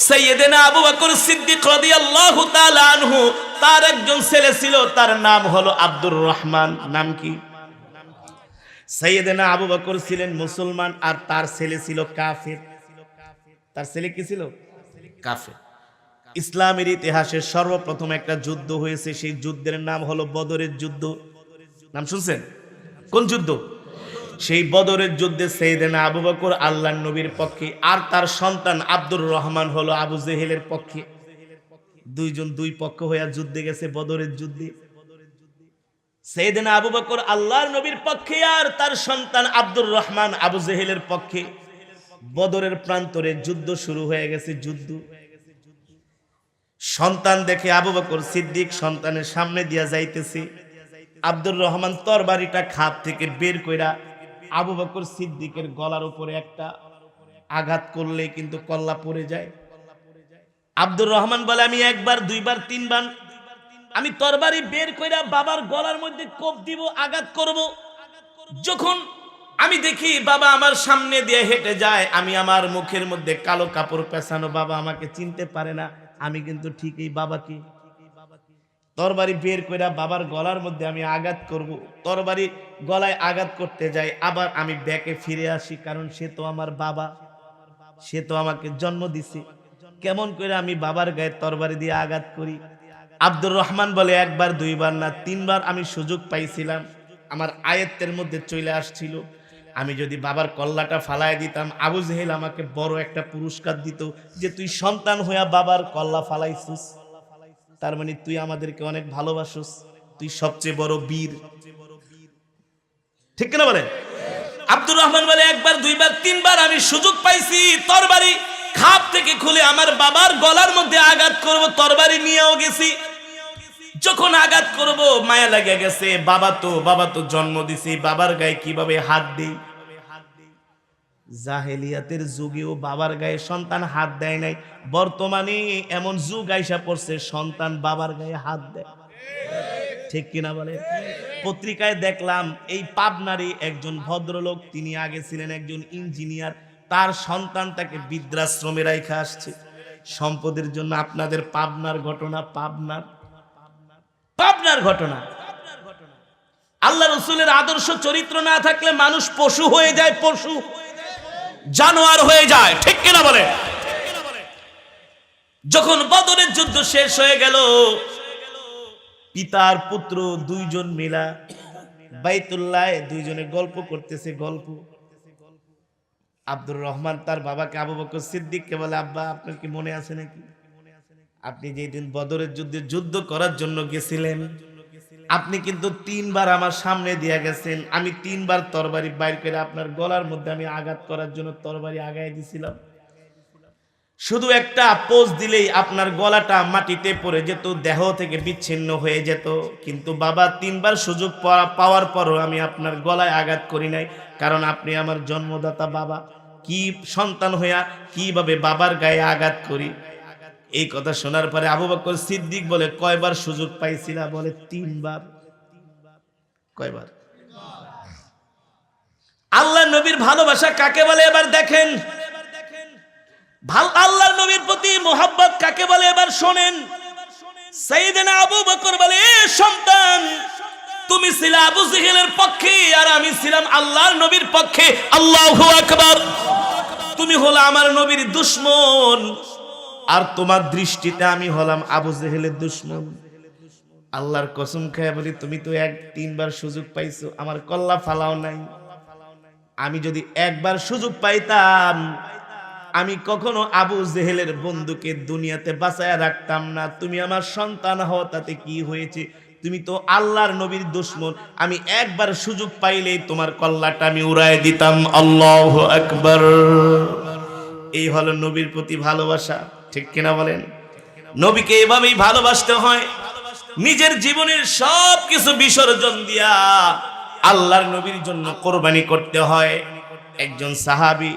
সাইয়েদেনা আবু বকর সিদ্দিক রাদিয়াল্লাহু তাআলা আনহু, তার একজন ছেলে ছিল, তার নাম হলো আব্দুর রহমান। নাম কি? সাইয়েদেনা আবু বকর ছিলেন মুসলমান আর তার ছেলে ছিল কাফের। তার ছেলে কি ছিল? কাফের। ইসলামের ইতিহাসে সর্বপ্রথম একটা যুদ্ধ হয়েছে, সেই যুদ্ধের নাম হলো বদরের যুদ্ধ। নাম শুনছেন? কোন যুদ্ধ? সেই বদরের যুদ্ধে সাইয়েদেনা আবু বকর আল্লাহর নবীর পক্ষে আর তার সন্তান আব্দুর রহমান হলো আবু জেহেলের পক্ষে। দুইজন দুই পক্ষ হয়ে যুদ্ধে গেছে বদরের যুদ্ধে। সাইয়েদেনা আবু বকর আল্লাহর নবীর পক্ষে আর তার সন্তান আব্দুর রহমান আবু জেহেলের পক্ষে। বদরের প্রান্তরে যুদ্ধ শুরু হয়ে গেছে। যুদ্ধ সন্তান দেখে আবু বকর সিদ্দিক সন্তানের সামনে দিয়া যাইতেছে। আব্দুর রহমান তরবারিটা খাপ থেকে বের কইরা আবু বকর সিদ্দিকের গলার উপরে একটা আঘাত করলে কিন্তু কল্লা পড়ে যায়। আব্দুর রহমান বলে, আমি একবার দুইবার তিনবার আমি তরবারি বের কইরা বাবার গলার মধ্যে কোপ দিব, আঘাত করব। যখন আমি দেখি বাবা আমার সামনে দিয়ে হেঁটে যায়, আমি আমার মুখের মধ্যে কালো কাপড় পেছানো, বাবা আমাকে চিনতে পারে না, আমি কিন্তু ঠিকই বাবাকে তরবারি বের কইরা বাবার গলার মধ্যে আমি আঘাত করব। তরবারি গলায় আঘাত করতে যাই, আবার আমি ব্যাকে ফিরে আসি, কারণ সে তো আমার বাবা, সে তো আমাকে জন্ম দিছে। কেমন করে আমি বাবার গায়ে তরবারি দিয়ে আঘাত করি? আব্দুর রহমান বলে, একবার দুইবার না তিনবার আমি সুযোগ পাইছিলাম, আমার আয়ত্তের মধ্যে চলে আসছিল। আমি যদি বাবার কল্লাটা ফালায় দিতাম, আবু জেহেল আমাকে বড় একটা পুরস্কার দিত, যে তুই সন্তান হইয়া বাবার কল্লা ফালাইছিস, তার মানে তুই আমাদেরকে অনেক ভালোবাসিস, তুই সবচেয়ে বড় বীর। ঠিক না বলেন? আব্দুর রহমান বলে, একবার দুইবার তিনবার আমি সুযোগ পাইছি তরবারি খাপ থেকে খুলে আমার বাবার গলার মধ্যে আঘাত করব, তরবারি নিয়েও গেছি। যখন আঘাত করব মায়া লাগে গেছে, বাবা তো জন্ম দিছে, বাবার গায়ে কিভাবে হাত দেই? জাহেলিয়াতের যুগেও বাবার গায়ে সন্তান হাত দেয় নাই। বর্তমানে এমন যুগ আইসা পড়ছে সন্তান বাবার গায়ে হাত দেয়। ঠিক কিনা বলে? পত্রিকায় দেখলাম এই পাবনারই একজন ভদ্রলোক, তিনি আগে ছিলেন একজন ইঞ্জিনিয়ার, তার সন্তান তাকে বৃদ্ধাশ্রমে রাইখা আসছে সম্পদের জন্য। আপনাদের পাবনার ঘটনা, পাবনার ঘটনা। আল্লাহ রসুলের আদর্শ চরিত্র না থাকলে মানুষ পশু হয়ে যায়, পশু জানোয়ার হয়ে যায়। ঠিক কিনা বলে? যখন বদরের যুদ্ধ শেষ হয়ে গেল, পিতার পুত্র দুইজন মিলা বাইতুল্লাহ দুইজনে গল্প করতেছে। গল্প আব্দুর রহমান তার বাবাকে আবু বকর সিদ্দিককে বলে, আব্বা আপনার কি মনে আছে নাকি, আপনি যেদিন বদরের যুদ্ধে যুদ্ধ করার জন্য গেছিলেন, আপনি কিন্তু তিনবার আমার সামনে দিয়ে গেছেন, আমি তিনবার তরবারি বাইর করে আপনার গলার মধ্যে আমি আঘাত করার জন্য তরবারি আগায় দিছিলাম। শুধু একটা পোজ দিলেই আপনার গলাটা মাটিতে পড়ে যেত, দেহ থেকে বিচ্ছিন্ন হয়ে যেত। কিন্তু বাবা, তিনবার সুযোগ পাওয়ার পরও আমি আপনার গলায় আঘাত করি নাই, কারণ আপনি আমার জন্মদাতা বাবা। কি সন্তান হইয়া কিভাবে বাবার গায়ে আঘাত করি? এই কথা শোনার পরে আবু বকর সিদ্দিক বলে, কয়বার সুযোগ পাইছিলা? বলে, তিনবার। কয়বার? আল্লাহ নবীর ভালোবাসা কাকে বলে এবার দেখেন। আল্লাহর নবীর প্রতি মোহাব্বত কাকে বলে এবার শোনেন। সাইয়েদেনা আবু বকর বলে, এ সন্তান, তুমি ছিলে আবু জেহেলের পক্ষে আর আমি ছিলাম আল্লাহর নবীর পক্ষে। আল্লাহু আকবার। তুমি হলো আমার নবীর দুশমন, আর তোমার দৃষ্টিতে আমি হলাম আবু জেহেলের দুশমন। আল্লাহর কসম খেয়ে বলি, তুমি তো তিনবার সুযোগ পাইছো, আমার কল্লা ফালাও নাই। আমি যদি একবার সুযোগ পাইতাম, আমি কখনো আবু জেহেলের বন্ধুকে দুনিয়াতে বাঁচায়া রাখতাম না। তুমি আমার সন্তান হও, তাতে কি হয়েছে? তুমি তো আল্লাহর নবীর দুশমন। আমি একবার সুযোগ পাইলেই তোমার কল্লাটা আমি উড়ায় দিতাম। আল্লাহু আকবার। এই হলো নবীর প্রতি ভালোবাসা। ঠিক কিনা বলেন? নবীকে এভাবেই ভালোবাসতে হয়, নিজের জীবনের সব কিছু বিসর্জন দিয়া আল্লাহর নবীর জন্য কোরবানি করতে হয়। একজন সাহাবী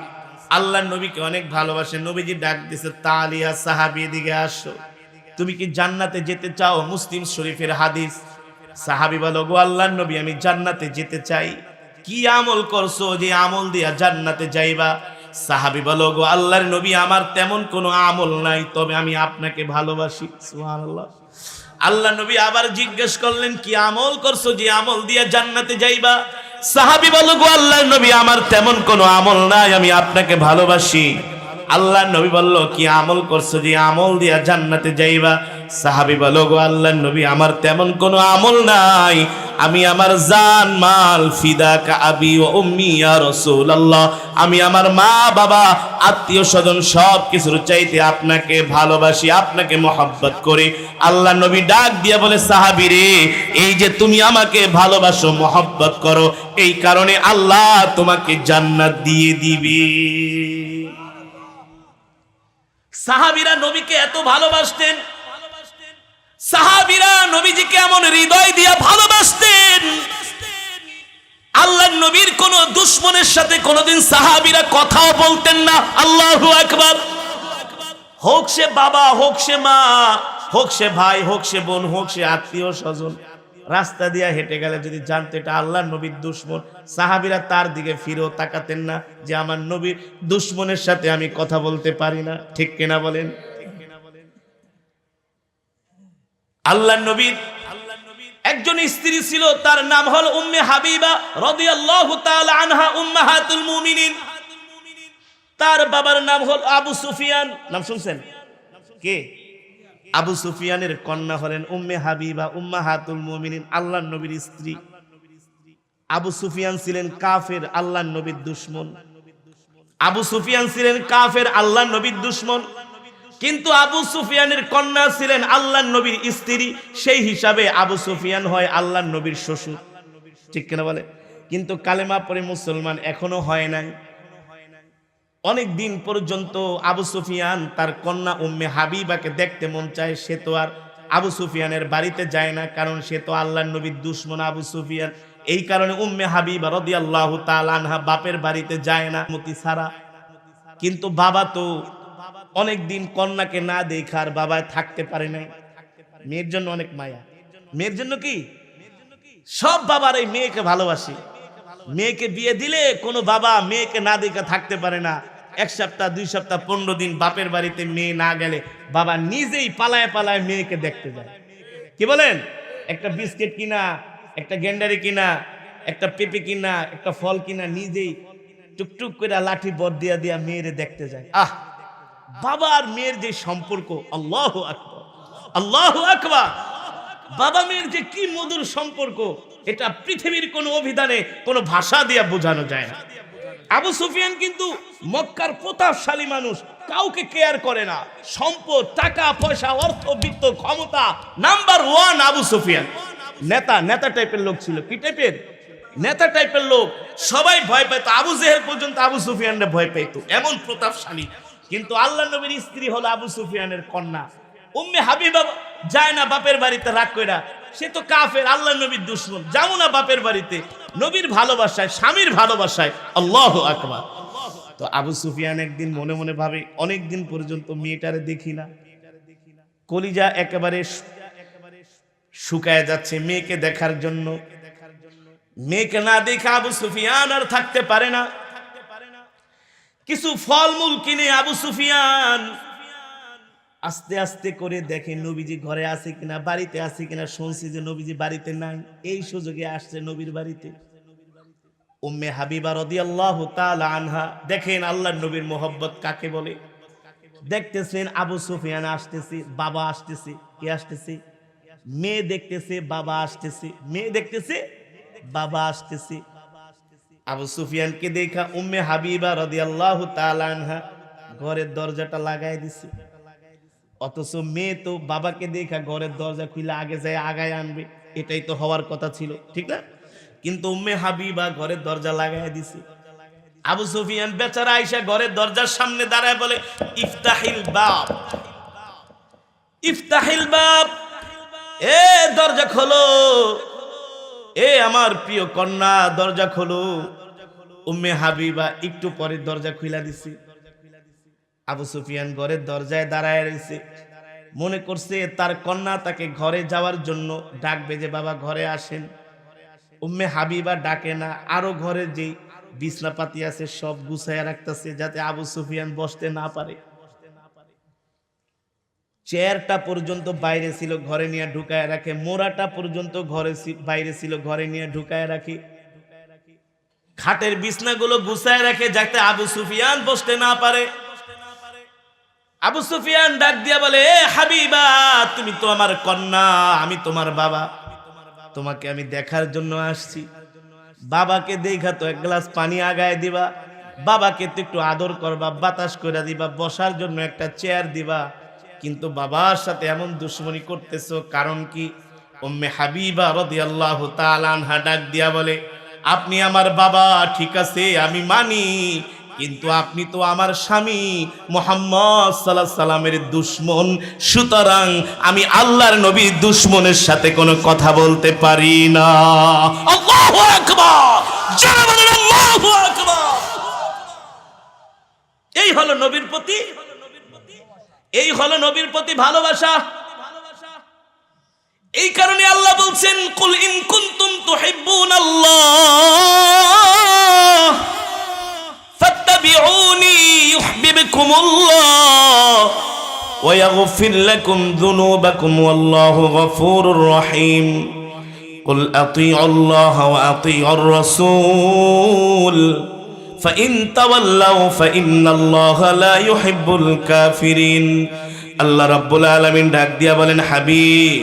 আল্লাহর নবীকে অনেক ভালোবাসে। নবীজি ডাক দিছে, তালিয়া সাহাবী, এদিকে আসো, তুমি কি জান্নাতে যেতে চাও? মুসলিম শরীফের হাদিস। সাহাবী বলো, গো আল্লাহর নবী, আমি জান্নাতে যেতে চাই। কি আমল করছো যে আমল দিয়া জান্নাতে যাইবা? সাহাবী বলো, গো আল্লাহর নবী, আমার তেমন কোনো আমল নাই, তবে আমি আপনাকে ভালোবাসি। সুবহানাল্লাহ। আল্লাহ নবী আবার জিজ্ঞেস করলেন, কি আমল করছো যে আমল দিয়ে জান্নাতে যাইবা? সাহাবী বলো, গো আল্লাহর নবী, আমার তেমন কোনো আমল নাই, আমি আপনাকে ভালোবাসি। আল্লাহর নবী বলল, কি আমল করছো যে আমল দিয়া জান্নাতে যাইবা? সাহাবী বলো, গো আল্লাহর নবী, আমার তেমন কোনো আমল নাই, আমি আমার জান মাল ফিদাকা আবি ওয়া উম্মি ইয়া রাসূলুল্লাহ, আমি আমার মা বাবা আত্মীয় স্বজন সব কিছুর চাইতে আপনাকে ভালোবাসি, আপনাকে মহব্বত করি। আল্লাহর নবী ডাক দিয়া বলে, সাহাবী রে, এই যে তুমি আমাকে ভালোবাসো, মহব্বত করো, এই কারণে আল্লাহ তোমাকে জান্নাত দিয়ে দিবে। সাহাবীরা নবীকে এত ভালোবাসতেন, সাহাবীরা নবীজিকে এমন হৃদয় দিয়ে ভালোবাসতেন, আল্লাহর নবীর কোন দুশমনের সাথে কোনদিন সাহাবীরা কথাও বলতেন না। আল্লাহু আকবার। হোক সে বাবা, হোক সে মা, হোক সে ভাই, হোক সে বোন, হোক সে আত্মীয় স্বজন, রাস্তা দিয়া হেঁটে গেলে যদি জানতো এটা আল্লাহর নবীর দুশমন, সাহাবীরা তার দিকে ফিরেও তাকাতেন না, যে আমার নবীর দুশমনের সাথে আমি কথা বলতে পারি না। ঠিক কিনা বলেন? আল্লাহর নবীর একজন স্ত্রী ছিল, তার নাম হল উম্মে হাবিবা রাদিয়াল্লাহু তাআলা আনহা, উম্মাহাতুল মুমিনিন। তার বাবার নাম হল আবু সুফিয়ান। নাম শুনছেন? কে? আবু সুফিয়ানের কন্যা হলেন উম্মে হাবিবা, উম্মাহাতুল মুমিনিন, আল্লাহর নবীর স্ত্রী। আবু সুফিয়ান ছিলেন কাফের, আল্লাহর নবীর দুশমন। আবু সুফিয়ান ছিলেন কাফের, আল্লাহর নবীর দুশমন, কিন্তু আবু সুফিয়ানের কন্যা ছিলেন আল্লাহর নবীর স্ত্রী, সেই হিসাবে আবু সুফিয়ান হয় আল্লাহর নবীর শ্বশুর। ঠিক কিনা বলে? কিন্তু কালেমা পড়ে মুসলমান এখনো হয় নাই। অনেক দিন পর্যন্ত আবু সুফিয়ান তার কন্যা উম্মে হাবিবাকে দেখতে মন চায়, সে তো আর আবু সুফিয়ানের বাড়িতে যায় না, কারণ সে তো আল্লাহর নবীর দুশমন আবু সুফিয়ান। এই কারণে উম্মে হাবিবা রাদিয়াল্লাহু তাআলা আনহা বাপের বাড়িতে যায় না মতি ছাড়া। কিন্তু বাবা তো অনেক দিন কন্যাকে না দেখার বাবায় থাকতে পারে নাই। মেয়ের জন্য অনেক মায়া, মেয়ের জন্য কি সব বাবার এই মেয়েকে ভালোবাসে। মেয়েকে বিয়ে দিলে কোনো বাবা মেয়েকে না দেখা থাকতে পারে না। এক সপ্তাহ, 2 সপ্তাহ, 15 দিন বাপের বাড়িতে মেয়ে না গেলে বাবা নিজেই পালায় পালায় মেয়েকে দেখতে যায়। কি বলেন? একটা বিস্কিট কিনা, একটা গেন্ডারি কিনা, একটা পেঁপে কিনা, একটা ফল কিনা, নিজেই টুকটুক করে লাঠি বর দিয়া দিয়া মেয়েরে দেখতে যায়। বাবা আর মেয়ের যে সম্পর্ক, আল্লাহু আকবার, আল্লাহু আকবার, বাবা মেয়ের যে কি মধুর সম্পর্ক, এটা পৃথিবীর কোন অভিধানে কোন ভাষা দিয়ে বোঝানো যায় না। আবু সুফিয়ান কিন্তু মক্কার প্রতাপশালী মানুষ, কাউকে কেয়ার করে না, সম্পদ, টাকা পয়সা, অর্থ, বিত্ত, ক্ষমতা নাম্বার 1 আবু সুফিয়ান। নেতা টাইপের লোক ছিল। কি টাইপের? নেতা টাইপের লোক। সবাই ভয় পেত, আবু জেহেল পর্যন্ত আবু সুফিয়ানরে ভয় পেত, এমন প্রতাপশালী। কিন্তু আল্লাহর নবীর স্ত্রী হলো আবু সুফিয়ানের কন্যা উম্মে হাবিবা, যায় না বাপের বাড়িতে রাগ কইরা, সে তো কাফের, আল্লাহর নবীর দুশমন, যাও না বাপের বাড়িতে, নবীর ভালোবাসায়, স্বামীর ভালোবাসায়। আল্লাহু আকবার। তো আবু সুফিয়ান একদিন মনে মনে ভাবে, অনেক দিন পর্যন্ত মেয়েটারে দেখি না, কলিজা একেবারে শুকায় যাচ্ছে মেয়েকে দেখার জন্য। মেয়েকে না দেখে আবু সুফিয়ান আর থাকতে পারে না। কিছু ফলমূল কিনে আবু সুফিয়ান আস্তে আস্তে করে দেখে নবীজি ঘরে আছে কিনা, বাড়িতে আছে কিনা। শুনছি যে নবীজি বাড়িতে নাই, এই সুযোগে আসছে নবীর বাড়িতে। উম্মে হাবিবা রাদিয়াল্লাহু তাআলা আনহা দেখেন আল্লাহর নবীর মোহব্বত কাকে বলে। দেখতেছেন আবু সুফিয়ান আসতেছে, বাবা আসতেছে। কে আসতেছে? মেয়ে দেখতেছে, বাবা আসতেছে। মেয়ে দেখতেছে, বাবা আসতেছে। আবু সুফিয়ানকে দেখা উম্মে হাবিবা রাদিয়াল্লাহু তাআলা আনহা ঘরের দরজাটা লাগাই দিছে। অথচ মেয়ে তো বাবাকে দেখা ঘরের দরজা খুলে আগে যায় আগায় আনবে, এটাই তো হওয়ার কথা ছিল, ঠিক না? কিন্তু উম্মে হাবিবা ঘরের দরজা লাগাই দিছে। আবু সুফিয়ান বেচারা আয়েশা ঘরের দরজার সামনে দাঁড়ায় বলে, ইফতাহিল বাব, ইফতাহিল বাব, এ দরজা খোলো, এ আমার প্রিয় কন্যা দরজা খোলো। উম্মে হাবিবা একটু পরে দরজা খুলে দিছে। আবু সুফিয়ান ঘরের দরজায় দাঁড়ায় রয়েছে, মনে করছে তার কন্যা তাকে ঘরে যাওয়ার জন্য ডাকবে যে বাবা ঘরে আসেন। উম্মে হাবিবা ডাকে না, আরো ঘরে যেই বিছনাপাতি আছে সব গুছাইয়া রাখতেছে যাতে আবু সুফিয়ান বসতে না পারে। চেয়ারটা পর্যন্ত বাইরে ছিল, ঘরে নিয়ে ঢুকায় রাখে। মোড়াটা পর্যন্ত বাইরে ছিল, ঘরে নিয়ে ঢুকায় রাখে। খাটের বিছনাগুলো গুছায় রাখে যাতে আবু সুফিয়ান বসতে না পারে। আবু সুফিয়ান ডাক দিয়া বলে, এ হাবিবা, তুমি তো আমার কন্যা, আমি তোমার বাবা, তোমাকে আমি দেখার জন্য আসছি। বাবাকে দেখা তো এক গ্লাস পানি আগায় দিবা, বাবাকে তো একটু আদর করবা, বাতাস করে দিবা, বসার জন্য একটা চেয়ার দিবা, কিন্তু বাবার সাথে এমন দুশ্মনী করতেছো কারণ কি? উম্মে হাবিবা রাদিয়াল্লাহু তাআলা আনহা ডাক দিয়া বলে, আপনি আমার বাবা ঠিক আছে আমি মানি, কিন্তু আপনি তো আমার স্বামী মুহাম্মদ সাল্লাল্লাহু আলাইহি সাল্লামের দুশমন, সুতরাং আমি আল্লাহর নবীর দুশমনের সাথে কোনো কথা বলতে পারি না। আল্লাহু আকবার, যারা বলেন আল্লাহু আকবার। এই হলো নবীর প্রতি, এই হলো নবীর প্রতি ভালোবাসা। এই কারণে আল্লাহ বলছেন, কুল ইন কুনতুম তুহিব্বুনাল্লাহ ফাত্তাবিউনি ইউহিব্বুকুমুল্লাহ ওয়া ইয়াগফির লাকুম যুনুবাকুম ওয়াল্লাহু গফুরুর রহিম। কুল আতিউল্লাহ ওয়া আতিউর রাসূল ফাইন তাওয়াল্লাউ ফাইন্নাল্লাহা লা ইউহিব্বুল কাফিরিন। আল্লাহ রাব্বুল আলামিন ডাক দিয়া বলেন, হাবিব,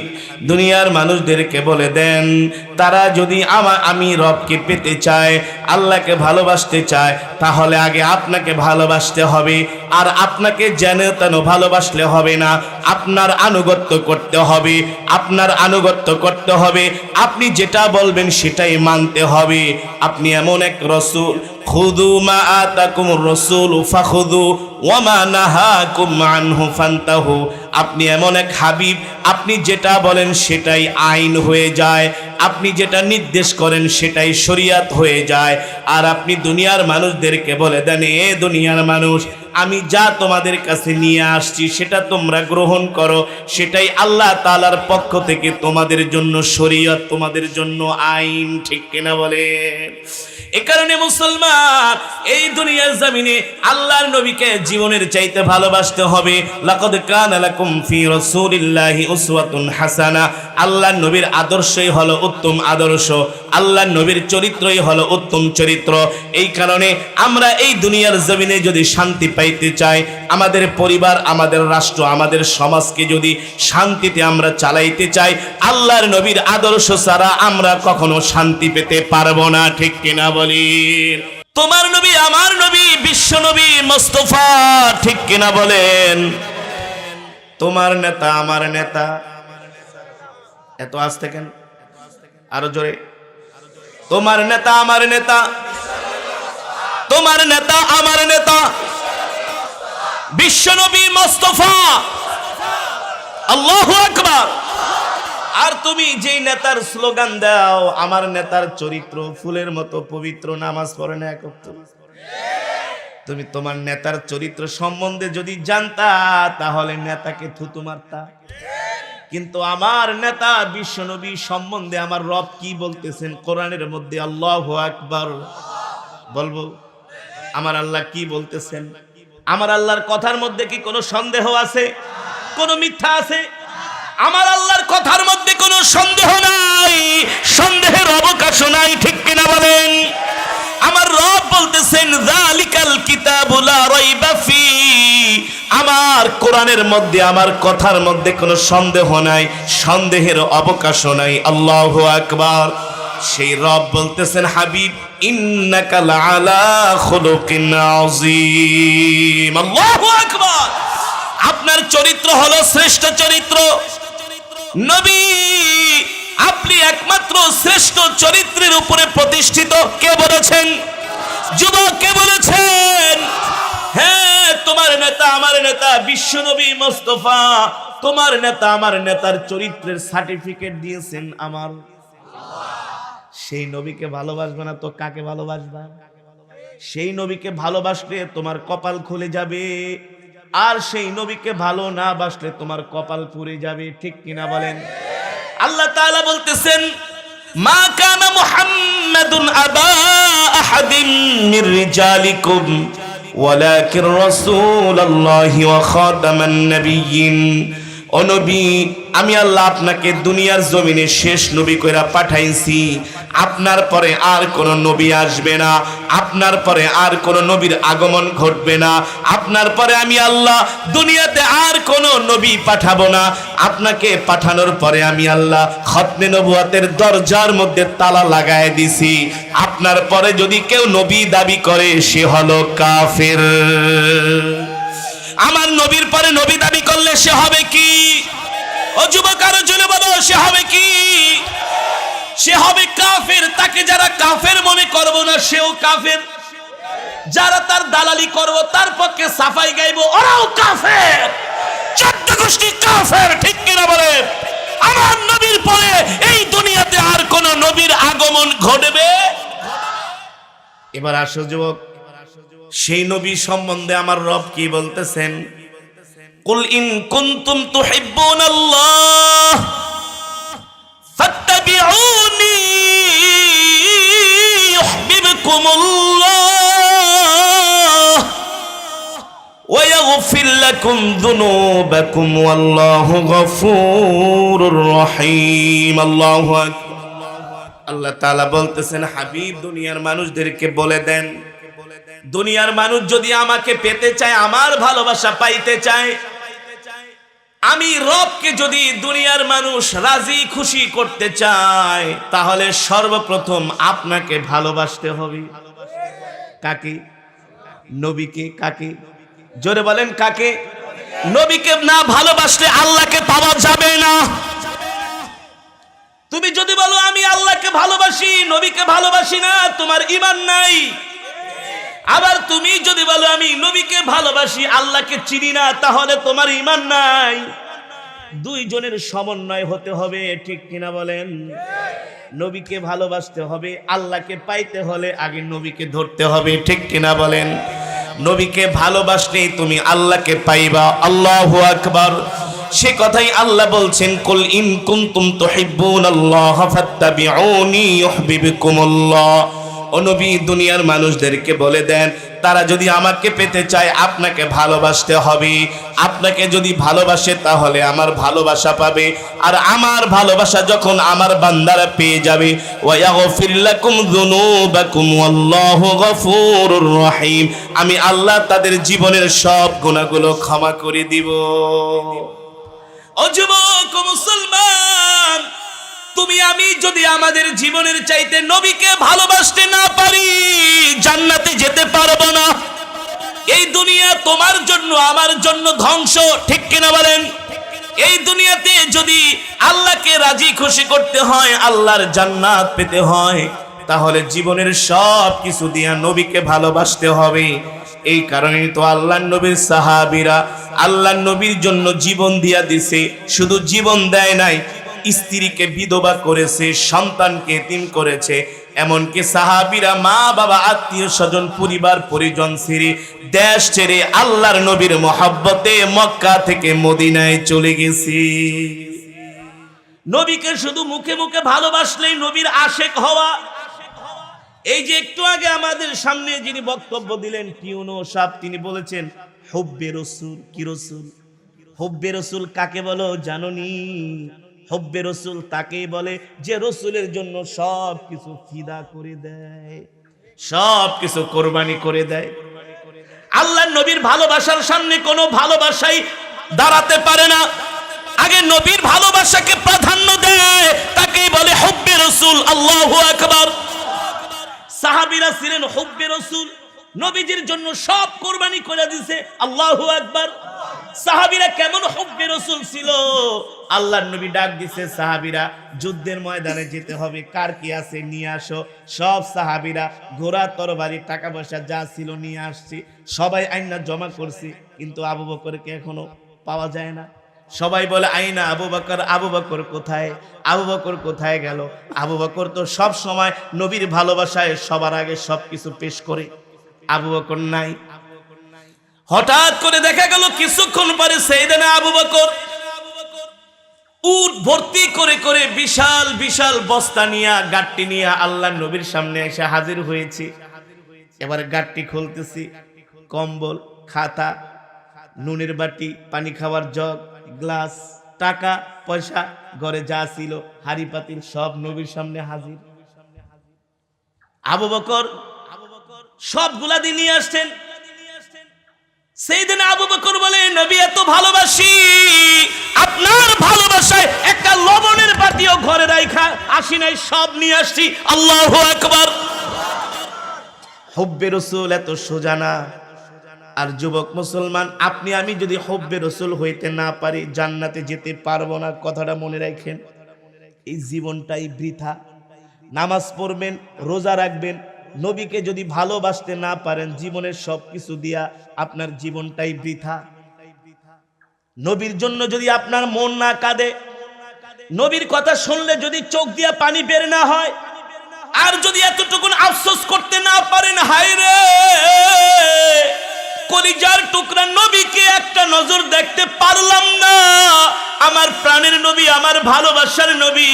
দুনিয়ার মানুষদেরকে বলে দেন, তারা যদি আমি রবকে পেতে চায়, আল্লাহকে ভালোবাসতে চায়, তাহলে আগে আপনাকে ভালোবাসতে হবে। আর আপনাকে যেন তেন ভালোবাসলে হবে না, আপনার আনুগত্য করতে হবে, আপনার আনুগত্য করতে হবে, আপনি যেটা বলবেন সেটাই মানতে হবে। আপনি এমন এক রাসূল, খুযু মা আতাকুমুর রাসূলু ফাখুযু ওয়া মা নাহাকুম আনহু ফান্তাহু। আপনি এমন এক হাবিব, আপনি যেটা বলেন সেটাই আইন হয়ে যায়, আপনি যেটা নির্দেশ করেন সেটাই শরীয়ত হয়ে যায়। আর আপনি দুনিয়ার মানুষদেরকে বলে দেন, এ দুনিয়ার মানুষ, আমি যা তোমাদের কাছে নিয়ে আসছি সেটা তোমরা গ্রহণ করো, সেটাই আল্লাহ তাআলার পক্ষ থেকে তোমাদের জন্য শরীয়ত, তোমাদের জন্য আইন, ঠিক কিনা বলেন? এ কারণে মুসলমান, এই দুনিয়ার জমিনে আল্লাহর নবীকে জীবনের চাইতে ভালোবাসতে হবে। লাকাদ কানা লাকুম ফি রাসূলিল্লাহি উসওয়াতুন হাসানা। আল্লাহর নবীর আদর্শই হলো উত্তম আদর্শ, আল্লাহর নবীর চরিত্রই হলো উত্তম চরিত্র। এই কারণে আমরা এই দুনিয়ার জমিনে যদি শান্তি পাইতে চাই, আমাদের পরিবার, আমাদের রাষ্ট্র, আমাদের সমাজকে যদি শান্তিতে আমরা চালাইতে চাই, আল্লাহর নবীর আদর্শ ছাড়া আমরা কখনো শান্তি পেতে পারবো না, ঠিক কিনা বলেন? তোমার নবী, আমার নবী, বিশ্ব নবী মুস্তাফা, ঠিক কিনা বলেন? তোমার নেতা, আমার নেতা। এত আস্তে কেন? আরো জোরে। তোমার নেতা, আমার নেতা, তোমার নেতা, আমার নেতা বিশ্ব নবী মুস্তাফা। আল্লাহু আকবার। আর তুমি যেই নেতার স্লোগান দাও, আমার নেতার চরিত্র ফুলের মতো পবিত্র, নামাজ পড়ে না এক ওয়াক্ত, তুমি তোমার নেতার চরিত্র সম্বন্ধে যদি জানতা তাহলে নেতাকে থুতু মারতা। কিন্তু আমার নেতা বিশ্বনবী সম্বন্ধে আমার রব কি বলতেছেন কোরআনের মধ্যে? আল্লাহু আকবার। বলবো আমার আল্লাহ কি বলতেছেন? আমার আল্লাহর কথার মধ্যে কি কোনো সন্দেহ আছে? কোনো মিথ্যা আছে? আমার আল্লাহর কথার মধ্যে কোনো সন্দেহ নাই, সন্দেহের অবকাশ নাই, ঠিক কিনা বলেন? আমার রব বলতেছেন, যালিকাল কিতাবু লা রাইবা ফি। আমার কোরআনের মধ্যে, আমার কথার মধ্যে কোনো সন্দেহ নাই, সন্দেহের অবকাশ নাই। আল্লাহু আকবার। সেই রব বলতেছেন, হাবিব, ইন্নাকা লাআলা খুলুকিন আযীম। আল্লাহু আকবার। আপনার চরিত্র হলো শ্রেষ্ঠ চরিত্র। নবী, আপনি একমাত্র শ্রেষ্ঠ চরিত্রের উপরে প্রতিষ্ঠিত। কে বলেছেন? যুবক, কে বলেছেন? হ্যাঁ, তোমার নেতা, আমার নেতা বিশ্বনবী মুস্তাফা, তোমার নেতা, আমার নেতার চরিত্রের সার্টিফিকেট দিয়েছেন আমার। সেই নবীকে ভালোবাসবে না তো কাকে ভালোবাসবা? সেই নবীকে ভালোবাসলে তোমার কপাল খুলে যাবে, আর সেই নবীকে ভালো না বাসলে তোমার কপাল পুড়ে যাবে, ঠিক কিনা বলেন? আল্লাহ তাআলা বলতেছেন, মা কানা মুহাম্মাদুন আবা আহাদিন মির রিজালিকুম ওয়ালাকিন রাসূলুল্লাহি ওয়া খাতামান নাবিয়্যিন। ও নবী, আমি আল্লাহ আপনাকে দুনিয়ার জমিনে শেষ নবী কইরা পাঠাইছি। আপনার পরে আর কোন নবী আসবে না, আপনার পরে আর কোন নবীর আগমন ঘটবে না, আপনার পরে আমি আল্লাহ দুনিয়াতে আর কোন নবী পাঠাবো না। আপনাকে পাঠানোর পরে আমি আল্লাহ খতমে নবুয়তের দরজার মধ্যে তালা লাগায় দিছি। আপনার পরে যদি কেউ নবী দাবি করে সে হলো কাফের। আমার নবীর পরে নবী দাবি করলে সে হবে কি? ও যুবক আরো জোরে বলো, সে হবে কি? সে হবে কাফের। তাকে যারা কাফের মনে করব না সেও কাফের, যারা তার দালালি করব তার পক্ষে সাফাই গাইব ওরাও কাফের। 14 গোষ্ঠী কাফের, ঠিক কিনা বলেন? আমার নবীর পরে এই দুনিয়াতে আর কোন নবীর আগমন ঘটবে। এবার আসো যুবক, সেই নবী সম্বন্ধে আমার রব কি বলতেছেন? কুল ইন কুনতুম তুহিব্বুনাল্লাহ ফাত্তাবিউনি ইউহিব্বুকুমুল্লাহ ওয়া ইয়াগফির লাকুম যুনুবাকুম ওয়াল্লাহু গফুরুর রহিম। আল্লাহু আকবার। আল্লাহ তাআলা বলতেছেন, হাবিব দুনিয়ার মানুষদেরকে বলে দেন, দুনিয়ার মানুষ যদি আমাকে পেতে চায়, আমার ভালোবাসা পাইতে চায়, আমি রবকে যদি দুনিয়ার মানুষ রাজি খুশি করতে চায়, তাহলে সর্বপ্রথম আপনাকে ভালোবাসতে হবে। কাকে? নবীকে। কাকে? জোরে বলেন কাকে? নবীকে না ভালোবাসলে আল্লাহকে পাওয়া যাবে না। তুমি যদি বলো আমি আল্লাহকে ভালোবাসি, নবীকে ভালোবাসি না, তোমার ঈমান নাই। আবার তুমি যদি বলো আমি নবীকে ভালোবাসি, আল্লাহকে চিনি না, তাহলে তোমার ঈমান নাই। দুইজনের সমন্বয় হতে হবে, ঠিক কিনা বলেন? নবীকে ভালোবাসতে হবে, আল্লাহকে পাইতে হলে আগে নবীকে ধরতে হবে, ঠিক কিনা বলেন? নবীকে ভালোবাসলে তুমি আল্লাহকে পাইবা। আল্লাহু আকবার। সে কথাই আল্লাহ বলছেন, কুল ইন কুনতুম তুহিব্বুনাল্লাহ ফাত্তাবিউনি ইউহিব্বুকুমুল্লাহ। ও নবী, দুনিয়ার মানুষদেরকে বলে দেন, তারা যদি আমাকে পেতে চায় আপনাকে ভালোবাসতে হবে। আপনাকে যদি ভালোবাসে তাহলে আমার ভালোবাসা পাবে, আর আমার ভালোবাসা যখন আমার বান্দারা পেয়ে যাবে, ওয়া ইয়াগফির লাকুম যুনুবাকুম ওয়াল্লাহু গফুরুর রহিম, আমি আল্লাহ তাদের জীবনের সব গুনাহগুলো ক্ষমা করে দিব। ও যুবক মুসলমান, তুমি আমি যদি আমাদের জীবনের চাইতে নবীকে ভালোবাসতে না পারি, জান্নাতে যেতে পারবো না। এই দুনিয়া তোমার জন্য আমার জন্য ধ্বংস, ঠিক কিনা বলেন? এই দুনিয়াতে যদি আল্লাহকে রাজি খুশি করতে হয়, আল্লাহর জান্নাত পেতে হয়, তাহলে জীবনের সব কিছু দিয়া নবীকে ভালোবাসতে হবে। এই কারণেই তো আল্লাহর নবীর সাহাবীরা আল্লাহর নবীর জন্য জীবন দিয়া দিছে। শুধু জীবন দেয় নাই, স্ত্রীকে বিধবা করেছে, সন্তানকে এতিম করেছে। এমনকি সাহাবীরা মা বাবা আত্মীয় স্বজন পরিবার পরিজন ছেড়ে, দেশ ছেড়ে আল্লাহর নবীর মহব্বতে মক্কা থেকে মদিনায় চলে গেছে। নবীকে শুধু মুখে মুখে ভালোবাসলেই নবীর আশেক হওয়া। এই যে একটু আগে আমাদের সামনে যিনি বক্তব্য দিলেন পিউনো সাহেব, তিনি বলেছেন হুব্বে রসুল। কি রসুল? হুব্বে রসুল কাকে বলো জানোনি? হুব্বে রসুল তাকেই বলে যে রসুলের জন্য সব কিছু ফিদা করে দেয়, সব কিছু কোরবানি করে দেয়। আল্লাহর নবীর ভালোবাসার সামনে কোনো ভালোবাসাই দাঁড়াতে পারে না। আগে নবীর ভালোবাসাকে প্রাধান্য দেয়, তাকেই বলে হুব্বে রসুল। আল্লাহু আকবার। সাহাবীরা ছিলেন হুব্বে রসুল, নবীজির জন্য সব কোরবানি করে দিয়েছে। আল্লাহু আকবার। সাহাবীরা কেমন হুব্বে রসুল ছিল, আল্লাহর নবী ডাক দিছে, সাহাবীরা যুদ্ধের ময়দানে যেতে হবে, কার কি আছে নিয়ে আসো। সব সাহাবীরা ঘোড়া তরবারি টাকা পয়সা যা ছিল নিয়ে আসছে, সবাই আইনা জমা করছে, কিন্তু আবু বকরকে এখনো পাওয়া যায় না। সবাই বলে আইনা আবু বকর, আবু বকর কোথায়, আবু বকর কোথায় গেল? আবু বকর তো সব সময় নবীর ভালোবাসায় সবার আগে সবকিছু পেশ করে, আবু বকর নাই। হঠাৎ করে দেখা গেল কিছুক্ষণ পরে সাইয়েদনা আবু বকর উট ভর্তি করে করে বিশাল বিশাল বস্তা নিয়ে গাট্টি নিয়ে আল্লাহর নবীর সামনে এসে হাজির হয়েছি। এবার গাট্টি খুলতেছি, কম্বল, খাতা, নুনের বাটি, পানি খাওয়ার জগ, গ্লাস, টাকা পয়সা, ঘরে যা ছিল হাড়ি পাতিল সব নবীর সামনে হাজির। আবু বকর সবগুলা দিয়ে নিয়ে আসছেন। সেইদিন আবু বকর বলে, নবী এত ভালোবাসি, আপনার ভালোবাসায় একটা লবণের বাটিও ঘরে রাখা আসি নাই, সব নিয়ে আসছি। আল্লাহু আকবার। হুব্বে রাসূল এত সোজা না। আর যুবক মুসলমান, আপনি আমি যদি হুব্বে রাসূল হইতে না পারি জান্নাতে যেতে পারবো না, কথাটা মনে রাখেন। এই জীবনটাই বৃথা। নামাজ পড়বেন, রোজা রাখবেন, নবীকে যদি ভালোবাসতে না পারেন জীবনের সবকিছু দিয়া আপনার জীবনটাই বৃথা। নবীর জন্য যদি আপনার মন না কাঁদে, নবীর কথা শুনলে যদি চোখ দিয়া পানি বের না হয়, আর যদি এতটুকুন আফসোস করতে না পারেন, হায় রে কলিজার টুকরা নবীকে একটা নজর দেখতে পারলাম না, আমার প্রাণের নবী, আমার ভালোবাসার নবী,